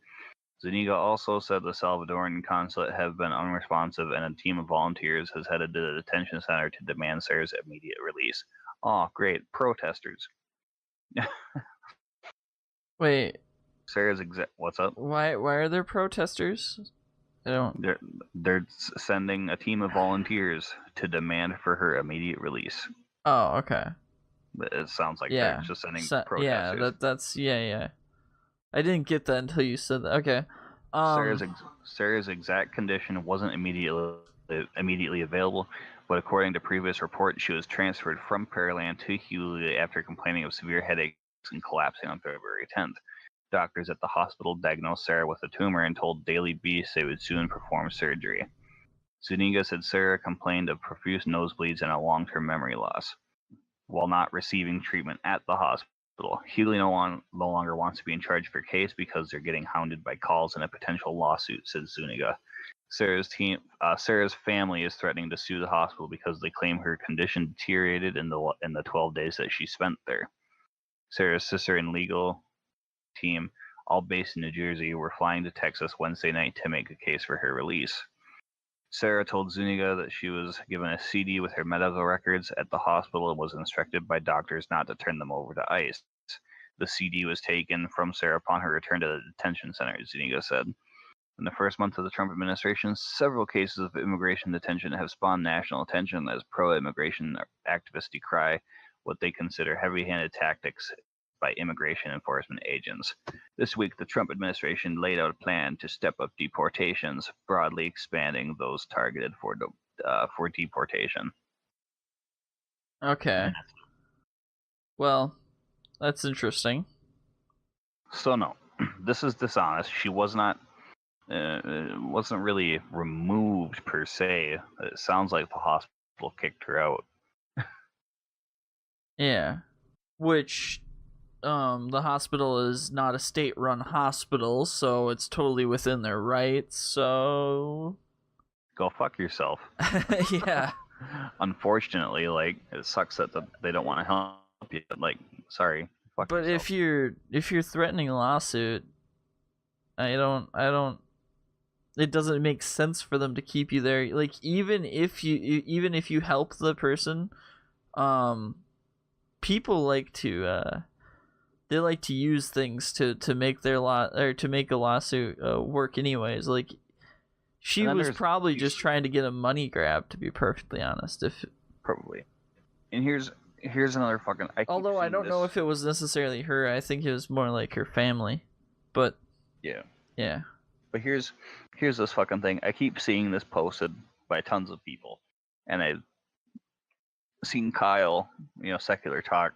Speaker 2: Zuniga also said the Salvadoran consulate have been unresponsive and a team of volunteers has headed to the detention center to demand Sarah's immediate release. Oh, great. Protesters.
Speaker 1: Wait.
Speaker 2: Sarah's what's up?
Speaker 1: Why are there protesters? I don't.
Speaker 2: They're sending a team of volunteers to demand for her immediate release.
Speaker 1: Oh, okay.
Speaker 2: It sounds like they're just sending protesters.
Speaker 1: Yeah, that's yeah. I didn't get that until you said that. Okay.
Speaker 2: Sarah's exact condition wasn't immediately available, but according to previous reports, she was transferred from Pearland to Hewley after complaining of severe headaches and collapsing on February 10th. Doctors at the hospital diagnosed Sarah with a tumor and told Daily Beast they would soon perform surgery. Zuniga said Sarah complained of profuse nosebleeds and a long-term memory loss. While not receiving treatment at the hospital, Hewley no longer wants to be in charge of her case because they're getting hounded by calls and a potential lawsuit, said Zuniga. Sarah's family is threatening to sue the hospital because they claim her condition deteriorated in the 12 days that she spent there. Sarah's sister and legal team, all based in New Jersey, were flying to Texas Wednesday night to make a case for her release. Sarah told Zuniga that she was given a CD with her medical records at the hospital and was instructed by doctors not to turn them over to ICE. The CD was taken from Sarah upon her return to the detention center, Zuniga said. In the first month of the Trump administration, several cases of immigration detention have spawned national attention as pro-immigration activists decry what they consider heavy-handed tactics by immigration enforcement agents. This week, the Trump administration laid out a plan to step up deportations, broadly expanding those targeted for deportation.
Speaker 1: Okay. Well, that's interesting.
Speaker 2: So no, this is dishonest. She was not, wasn't really removed per se. It sounds like the hospital kicked her out.
Speaker 1: Yeah. Which, the hospital is not a state-run hospital, so it's totally within their rights, so...
Speaker 2: Go fuck yourself.
Speaker 1: Yeah.
Speaker 2: Unfortunately, like, it sucks that they don't want to help you. Like, sorry, fuck
Speaker 1: But
Speaker 2: yourself.
Speaker 1: if you're threatening a lawsuit, I don't it doesn't make sense for them to keep you there. Like even if you help the person, people like to they like to use things to make their to make a lawsuit work anyways. Like she was probably just trying to get a money grab, to be perfectly honest. If
Speaker 2: probably. And here's another fucking.
Speaker 1: Although I don't know if it was necessarily her. I think it was more like her family. But yeah.
Speaker 2: But here's this fucking thing. I keep seeing this posted by tons of people, and I've seen Kyle, Secular Talk,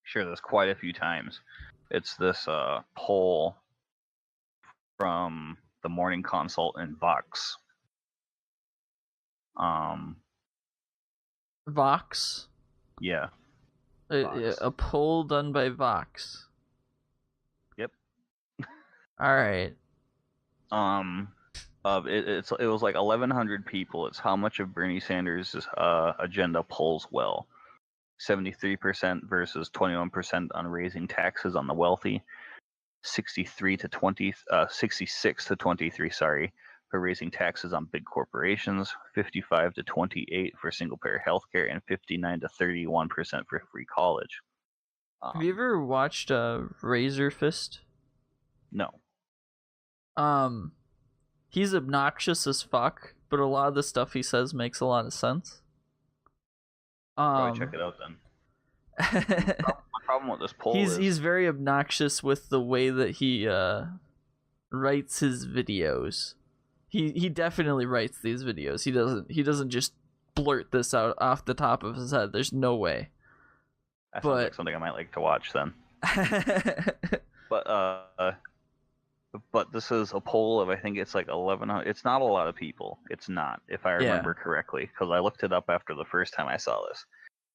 Speaker 2: share this quite a few times. It's this poll from the Morning Consult and Vox.
Speaker 1: Vox?
Speaker 2: Yeah.
Speaker 1: A poll done by Vox.
Speaker 2: Yep.
Speaker 1: All right.
Speaker 2: It was like 1,100 people. It's how much of Bernie Sanders' agenda polls well. 73% versus 21% on raising taxes on the wealthy. 66 to 23, for raising taxes on big corporations. 55 to 28 for single-payer healthcare, and 59 to 31% for free college.
Speaker 1: Have you ever watched Razor Fist?
Speaker 2: No.
Speaker 1: He's obnoxious as fuck, but a lot of the stuff he says makes a lot of sense.
Speaker 2: Probably check it out then. My problem with this poll is
Speaker 1: he's very obnoxious with the way that he writes his videos. He definitely writes these videos. He doesn't just blurt this out off the top of his head. There's no way.
Speaker 2: That sounds like something I might like to watch then. But this is a poll of, I think it's like 1,100. It's not a lot of people. It's not, if I remember correctly, because I looked it up after the first time I saw this.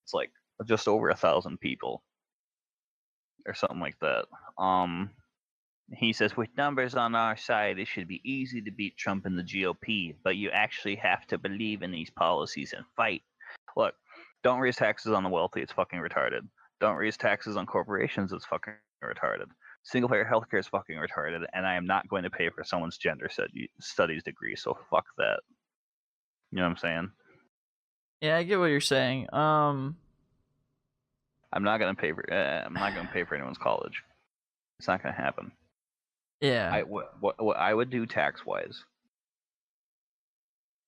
Speaker 2: It's like just over 1,000 people or something like that. He says, with numbers on our side, it should be easy to beat Trump and the GOP, but you actually have to believe in these policies and fight. Look, don't raise taxes on the wealthy. It's fucking retarded. Don't raise taxes on corporations. It's fucking retarded. Single-payer healthcare is fucking retarded, and I am not going to pay for someone's gender studies degree, so fuck that. You know what I'm saying?
Speaker 1: Yeah, I get what you're saying.
Speaker 2: I'm not gonna pay for anyone's college. It's not gonna happen.
Speaker 1: Yeah.
Speaker 2: What I would do tax-wise,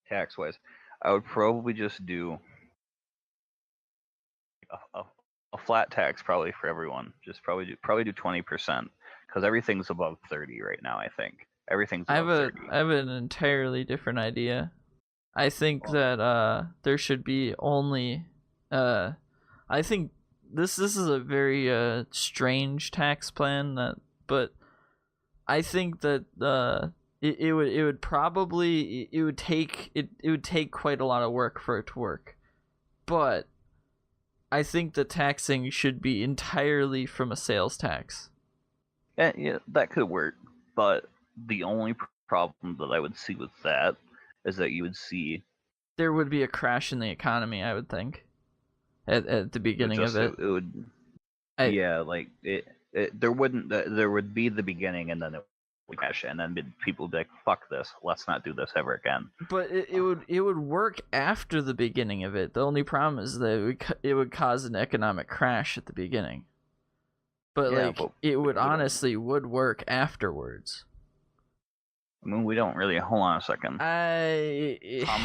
Speaker 2: I would probably just do a flat tax probably for everyone. Just probably do 20%, because everything's above 30 right now. I think everything's above 30.
Speaker 1: I have an entirely different idea. I think that there should be only I think this is a very strange tax plan, but I think that it would take quite a lot of work for it to work. But I think the taxing should be entirely from a sales tax.
Speaker 2: Yeah, that could work. But the only problem that I would see with that is that you would see
Speaker 1: there would be a crash in the economy, I would think, at the beginning of it.
Speaker 2: It would, there would be the beginning, and then it would crash, and then people would be like, "Fuck this, let's not do this ever again."
Speaker 1: But it would work after the beginning of it. The only problem is that it would cause an economic crash at the beginning. But it would honestly would work afterwards.
Speaker 2: I mean, we don't really. Hold on a second. How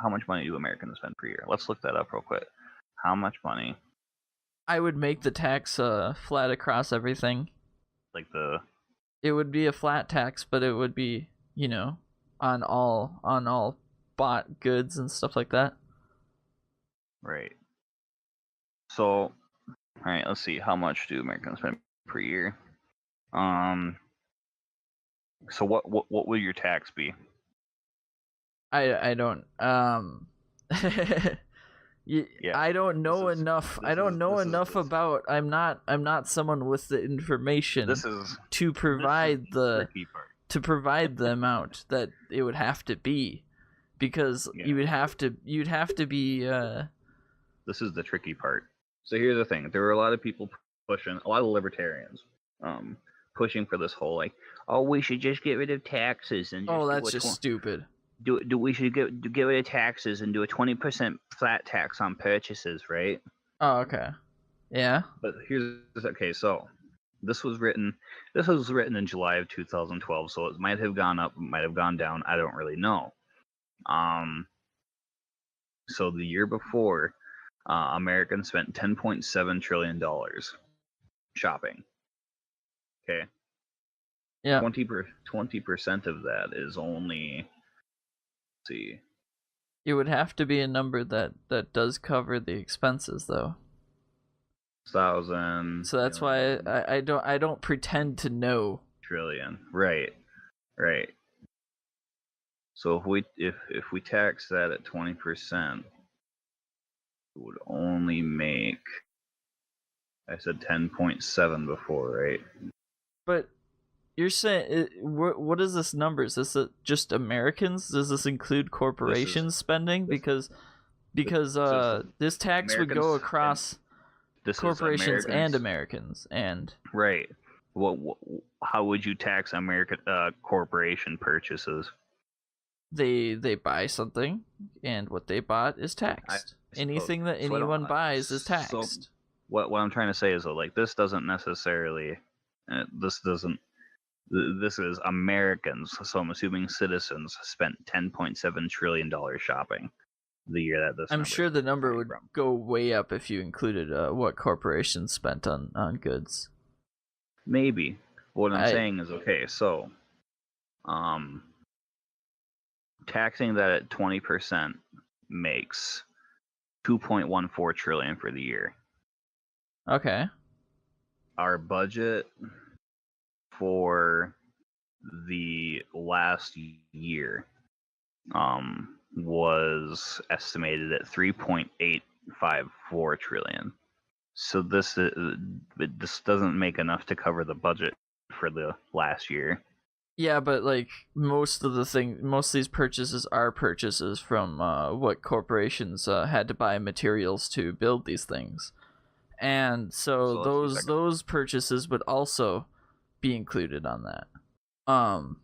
Speaker 2: much money do Americans spend per year? Let's look that up real quick. How much money
Speaker 1: I would make the tax flat across everything.
Speaker 2: Like the
Speaker 1: It would be a flat tax, but it would be, on all bought goods and stuff like that.
Speaker 2: right. So, all right, let's see. How much do Americans spend per year? So what would your tax be?
Speaker 1: I don't
Speaker 2: Yeah.
Speaker 1: I don't know
Speaker 2: This is-
Speaker 1: enough.
Speaker 2: this
Speaker 1: I don't
Speaker 2: is-
Speaker 1: know
Speaker 2: this is-
Speaker 1: enough
Speaker 2: this-
Speaker 1: about. I'm not someone with the information
Speaker 2: This is
Speaker 1: to provide the
Speaker 2: tricky part.
Speaker 1: amount that it would have to be, because
Speaker 2: Yeah.
Speaker 1: you'd have to be
Speaker 2: This is the tricky part. So here's the thing: there were a lot of people pushing, a lot of libertarians, pushing for this whole like, oh, we should just get rid of taxes and just
Speaker 1: oh,
Speaker 2: do
Speaker 1: that's
Speaker 2: a
Speaker 1: just stupid.
Speaker 2: we should get rid of taxes and do a 20% flat tax on purchases, right?
Speaker 1: Oh, okay. Yeah.
Speaker 2: But here's okay. So this was written in July of 2012. So it might have gone up, might have gone down. I don't really know. So the year before, Americans spent $10.7 trillion shopping. Okay.
Speaker 1: Yeah.
Speaker 2: 20% of that is only, let's see.
Speaker 1: It would have to be a number that does cover the expenses, though.
Speaker 2: 1,000.
Speaker 1: So that's why I don't pretend to know.
Speaker 2: Trillion. Right. So if we tax that at 20%, it would only make, I said 10.7 before, right?
Speaker 1: But you're saying, what is this number? Is this just Americans? Does this include corporations spending? Because this tax would go across corporations and Americans, and
Speaker 2: right. How would you tax American corporation purchases?
Speaker 1: They buy something, and what they bought is taxed. Anything that anyone buys is taxed.
Speaker 2: So what I'm trying to say is that, like, this doesn't necessarily, this is Americans, so I'm assuming citizens spent $10.7 trillion shopping the year that this.
Speaker 1: I'm sure the number would go way up if you included what corporations spent on goods.
Speaker 2: Maybe. What I'm saying is, okay, so taxing that at 20% makes $2.14 trillion for the year.
Speaker 1: Okay.
Speaker 2: Our budget for the last year was estimated at 3.854 trillion. So this doesn't make enough to cover the budget for the last year.
Speaker 1: Yeah, but like most of these purchases are purchases from what corporations had to buy materials to build these things, and so those purchases would also be included on that.
Speaker 2: So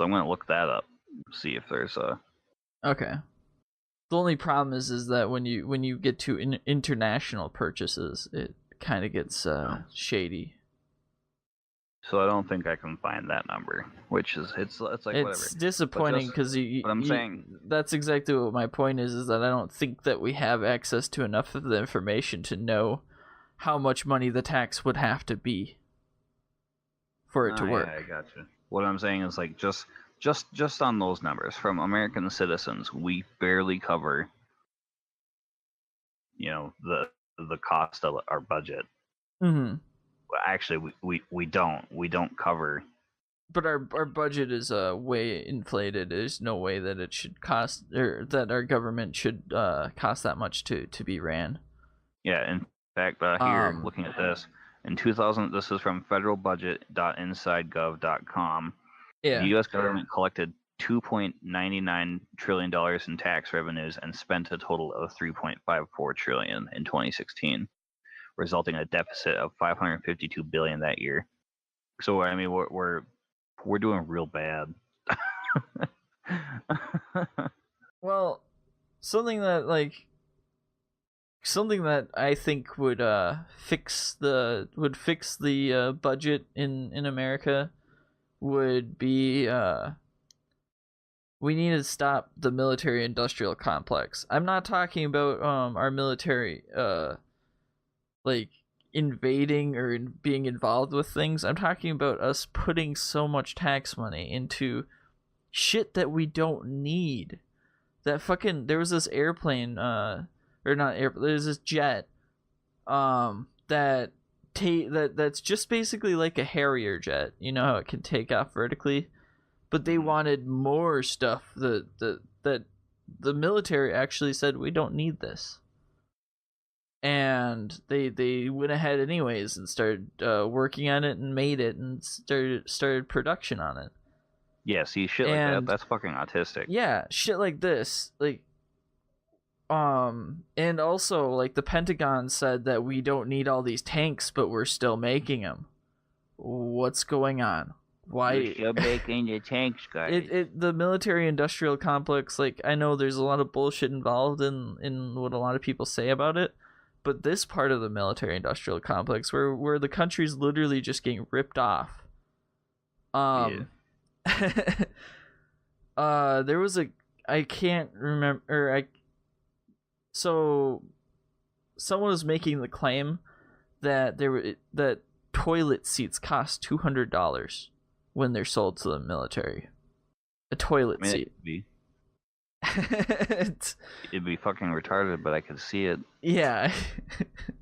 Speaker 2: I'm gonna look that up, see if there's a.
Speaker 1: Okay. The only problem is that when you get to international purchases, it kind of gets shady.
Speaker 2: So I don't think I can find that number, which is it's like whatever.
Speaker 1: It's disappointing because
Speaker 2: saying
Speaker 1: that's exactly what my point is that I don't think that we have access to enough of the information to know how much money the tax would have to be for it to work.
Speaker 2: Yeah, I gotcha. What I'm saying is, like, just on those numbers from American citizens, we barely cover, the cost of our budget.
Speaker 1: Mm-hmm.
Speaker 2: Actually, we don't cover.
Speaker 1: But our budget is way inflated. There's no way that it should cost, or that our government should cost that much to be ran.
Speaker 2: Yeah, in fact, here looking at this, in 2000, this is from federalbudget.insidegov.com.
Speaker 1: Yeah.
Speaker 2: The U.S. government collected $2.99 trillion in tax revenues and spent a total of $3.54 trillion in 2016. Resulting in a deficit of $552 billion that year. So I mean, we're doing real bad.
Speaker 1: Well, something that I think would fix the budget in America would be we need to stop the military-industrial complex. I'm not talking about our military like invading or being involved with things. I'm talking about us putting so much tax money into shit that we don't need. That fucking there was this airplane, or not air. There's this jet, that's just basically like a Harrier jet. You know how it can take off vertically, but they wanted more stuff. That the military actually said we don't need this, and they went ahead anyways and started working on it and made it and started production on it.
Speaker 2: Yeah, see, shit like that, that's fucking autistic.
Speaker 1: Yeah, shit like this, like, and also, like, the Pentagon said that we don't need all these tanks, but we're still making them. What's going on? Why?
Speaker 3: You're still making the tanks, guys.
Speaker 1: The military-industrial complex, like, I know there's a lot of bullshit involved in what a lot of people say about it, but this part of the military-industrial complex, where the country's literally just getting ripped off,
Speaker 2: Yeah.
Speaker 1: there was I can't remember, so someone was making the claim that that toilet seats cost $200 when they're sold to the military. A toilet seat.
Speaker 2: It'd be fucking retarded, but I could see it.
Speaker 1: Yeah.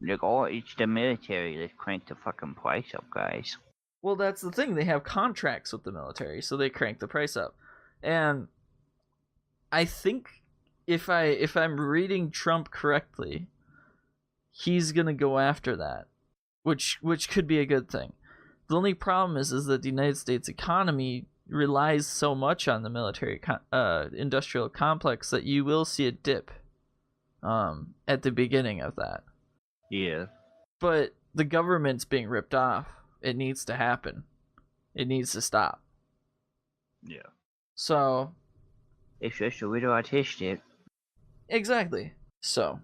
Speaker 3: Like, oh, it's the military. Let's crank the fucking price up, guys.
Speaker 1: Well, that's the thing. They have contracts with the military, so they crank the price up. And I think if I'm reading Trump correctly, he's gonna go after that, which could be a good thing. The only problem is that the United States economy relies so much on the military industrial complex that you will see a dip at the beginning of that.
Speaker 2: Yeah.
Speaker 1: But the government's being ripped off. It needs to happen. It needs to stop.
Speaker 2: Yeah.
Speaker 1: So.
Speaker 3: It's just a little autistic.
Speaker 1: Exactly. So.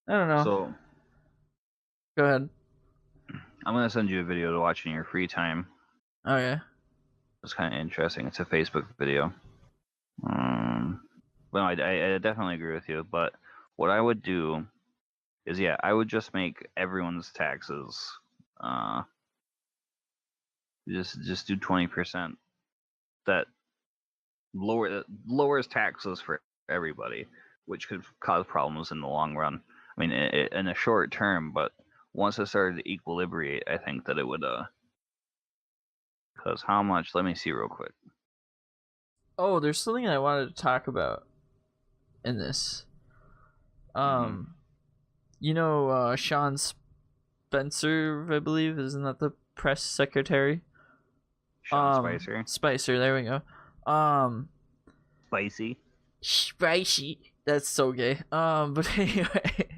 Speaker 1: I don't know.
Speaker 2: So.
Speaker 1: Go ahead.
Speaker 2: I'm gonna send you a video to watch in your free time.
Speaker 1: Oh yeah.
Speaker 2: It's kind of interesting. It's a Facebook video. Well, I definitely agree with you. But what I would do is, yeah, I would just make everyone's taxes. Just do 20%. That lowers taxes for everybody, which could cause problems in the long run. I mean, in a short term, but once it started to equilibrate, I think that it would. Because how much? Let me see real quick.
Speaker 1: Oh, there's something I wanted to talk about in this. You know, Sean Spencer, I believe, isn't that the press secretary?
Speaker 2: Sean Spicer.
Speaker 1: Spicer, there we go. Spicy. That's so gay. But anyway,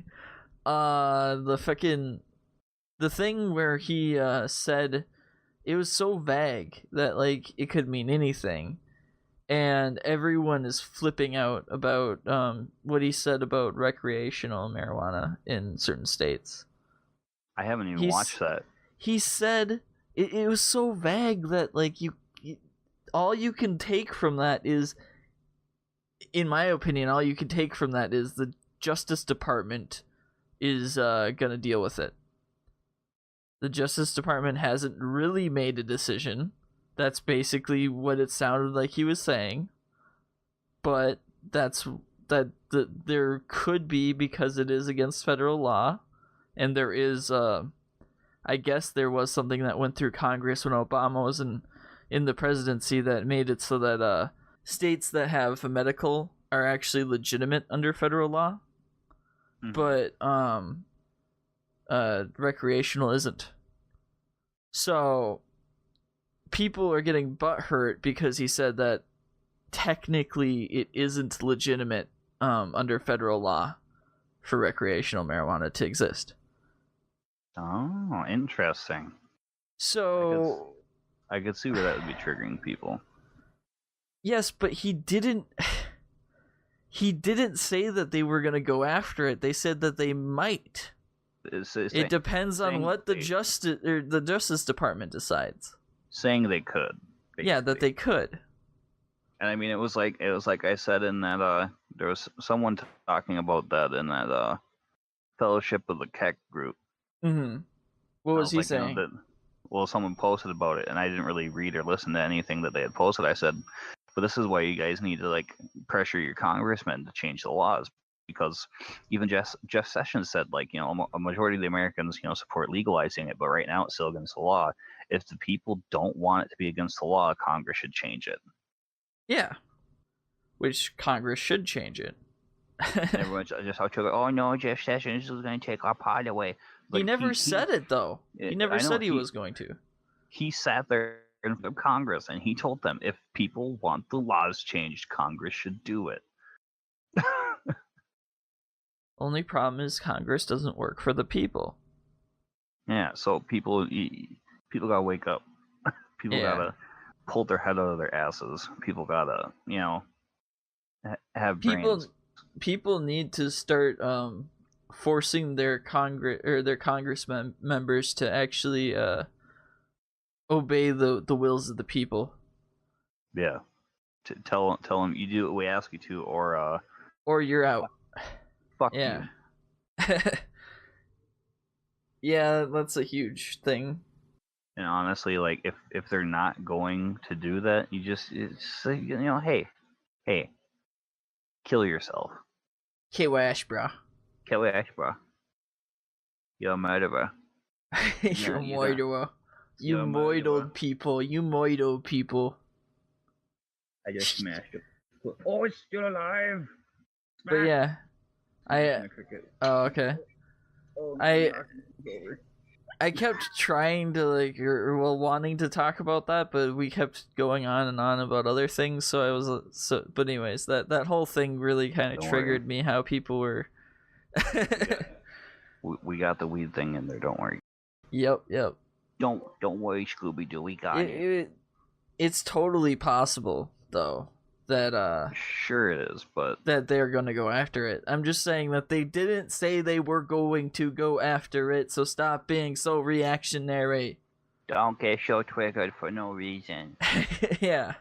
Speaker 1: the thing where he said it was so vague that, like, it could mean anything, and everyone is flipping out about what he said about recreational marijuana in certain states.
Speaker 2: I haven't even watched that.
Speaker 1: He said it was so vague that, like, all you can take from that is, in my opinion, all you can take from that is the Justice Department is gonna deal with it. The Justice Department hasn't really made a decision. That's basically what it sounded like he was saying. But there could be, because it is against federal law, and there is I guess there was something that went through Congress when Obama was in the presidency that made it so that states that have a medical are actually legitimate under federal law. Mm-hmm. But recreational isn't. So people are getting butthurt because he said that technically it isn't legitimate under federal law for recreational marijuana to exist.
Speaker 2: Oh, interesting.
Speaker 1: So
Speaker 2: I could see where that would be triggering people.
Speaker 1: Yes, but he didn't say that they were going to go after it. They said that they might. It depends on what the Justice Department decides.
Speaker 2: Saying they could.
Speaker 1: Basically. Yeah, that they could.
Speaker 2: And I mean, it was like I said in that there was someone talking about that in that Fellowship of the Keck group,
Speaker 1: Mm-hmm. What was he
Speaker 2: like,
Speaker 1: saying?
Speaker 2: Well, someone posted about it, and I didn't really read or listen to anything that they had posted. I said, but this is why you guys need to like pressure your congressmen to change the laws, because even Jeff Sessions said, like, a majority of the Americans, support legalizing it, but right now it's still against the law. If the people don't want it to be against the law, Congress should change it.
Speaker 1: Yeah. Which Congress should change it.
Speaker 2: Everyone's just out to oh no, Jeff Sessions is going to take our pot away.
Speaker 1: He never said it though. He never said he was going to.
Speaker 2: He sat there in front of Congress and he told them, if people want the laws changed, Congress should do it.
Speaker 1: Only problem is Congress doesn't work for the people.
Speaker 2: Yeah, so people gotta wake up. People gotta pull their head out of their asses. People gotta, have brains.
Speaker 1: People need to start forcing their Congress members to actually obey the wills of the people.
Speaker 2: Yeah, tell them you do what we ask you to,
Speaker 1: or you're out.
Speaker 2: Fuck you.
Speaker 1: Yeah, that's a huge thing.
Speaker 2: And honestly, like if they're not going to do that, it's hey, kill yourself.
Speaker 1: K-Wash, bro.
Speaker 2: K-Wash, bro. You're a murderer.
Speaker 1: You're a murderer. You moidled people. You moidled people.
Speaker 2: I just smashed it. Oh, it's still alive.
Speaker 1: But yeah, oh, okay.
Speaker 2: Oh,
Speaker 1: I kept trying to wanting to talk about that, but we kept going on and on about other things. So I was but anyways, that whole thing really kind of triggered me. How people were.
Speaker 2: We got the weed thing in there. Don't worry.
Speaker 1: Yep.
Speaker 3: Don't worry, Scooby Doo. We got it.
Speaker 1: It's totally possible though that
Speaker 2: sure it is, but
Speaker 1: that they're gonna go after it. I'm just saying that they didn't say they were going to go after it, so stop being so reactionary.
Speaker 3: Don't get so triggered for no reason.
Speaker 1: Yeah.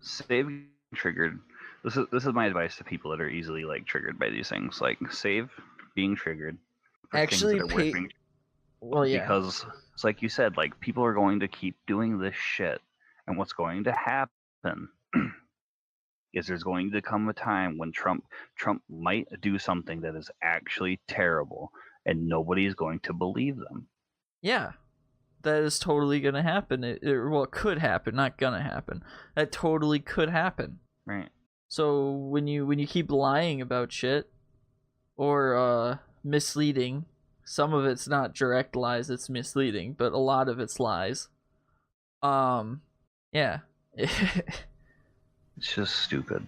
Speaker 2: Save triggered. This is my advice to people that are easily triggered by these things. Save being triggered.
Speaker 1: Actually, well, yeah.
Speaker 2: Because it's like you said, people are going to keep doing this shit, and what's going to happen is there's going to come a time when Trump might do something that is actually terrible, and nobody is going to believe them.
Speaker 1: Yeah, that is totally gonna happen. It could happen, not gonna happen. That totally could happen.
Speaker 2: Right.
Speaker 1: So when you keep lying about shit or misleading, some of it's not direct lies, it's misleading, but a lot of it's lies. Yeah.
Speaker 2: It's just stupid.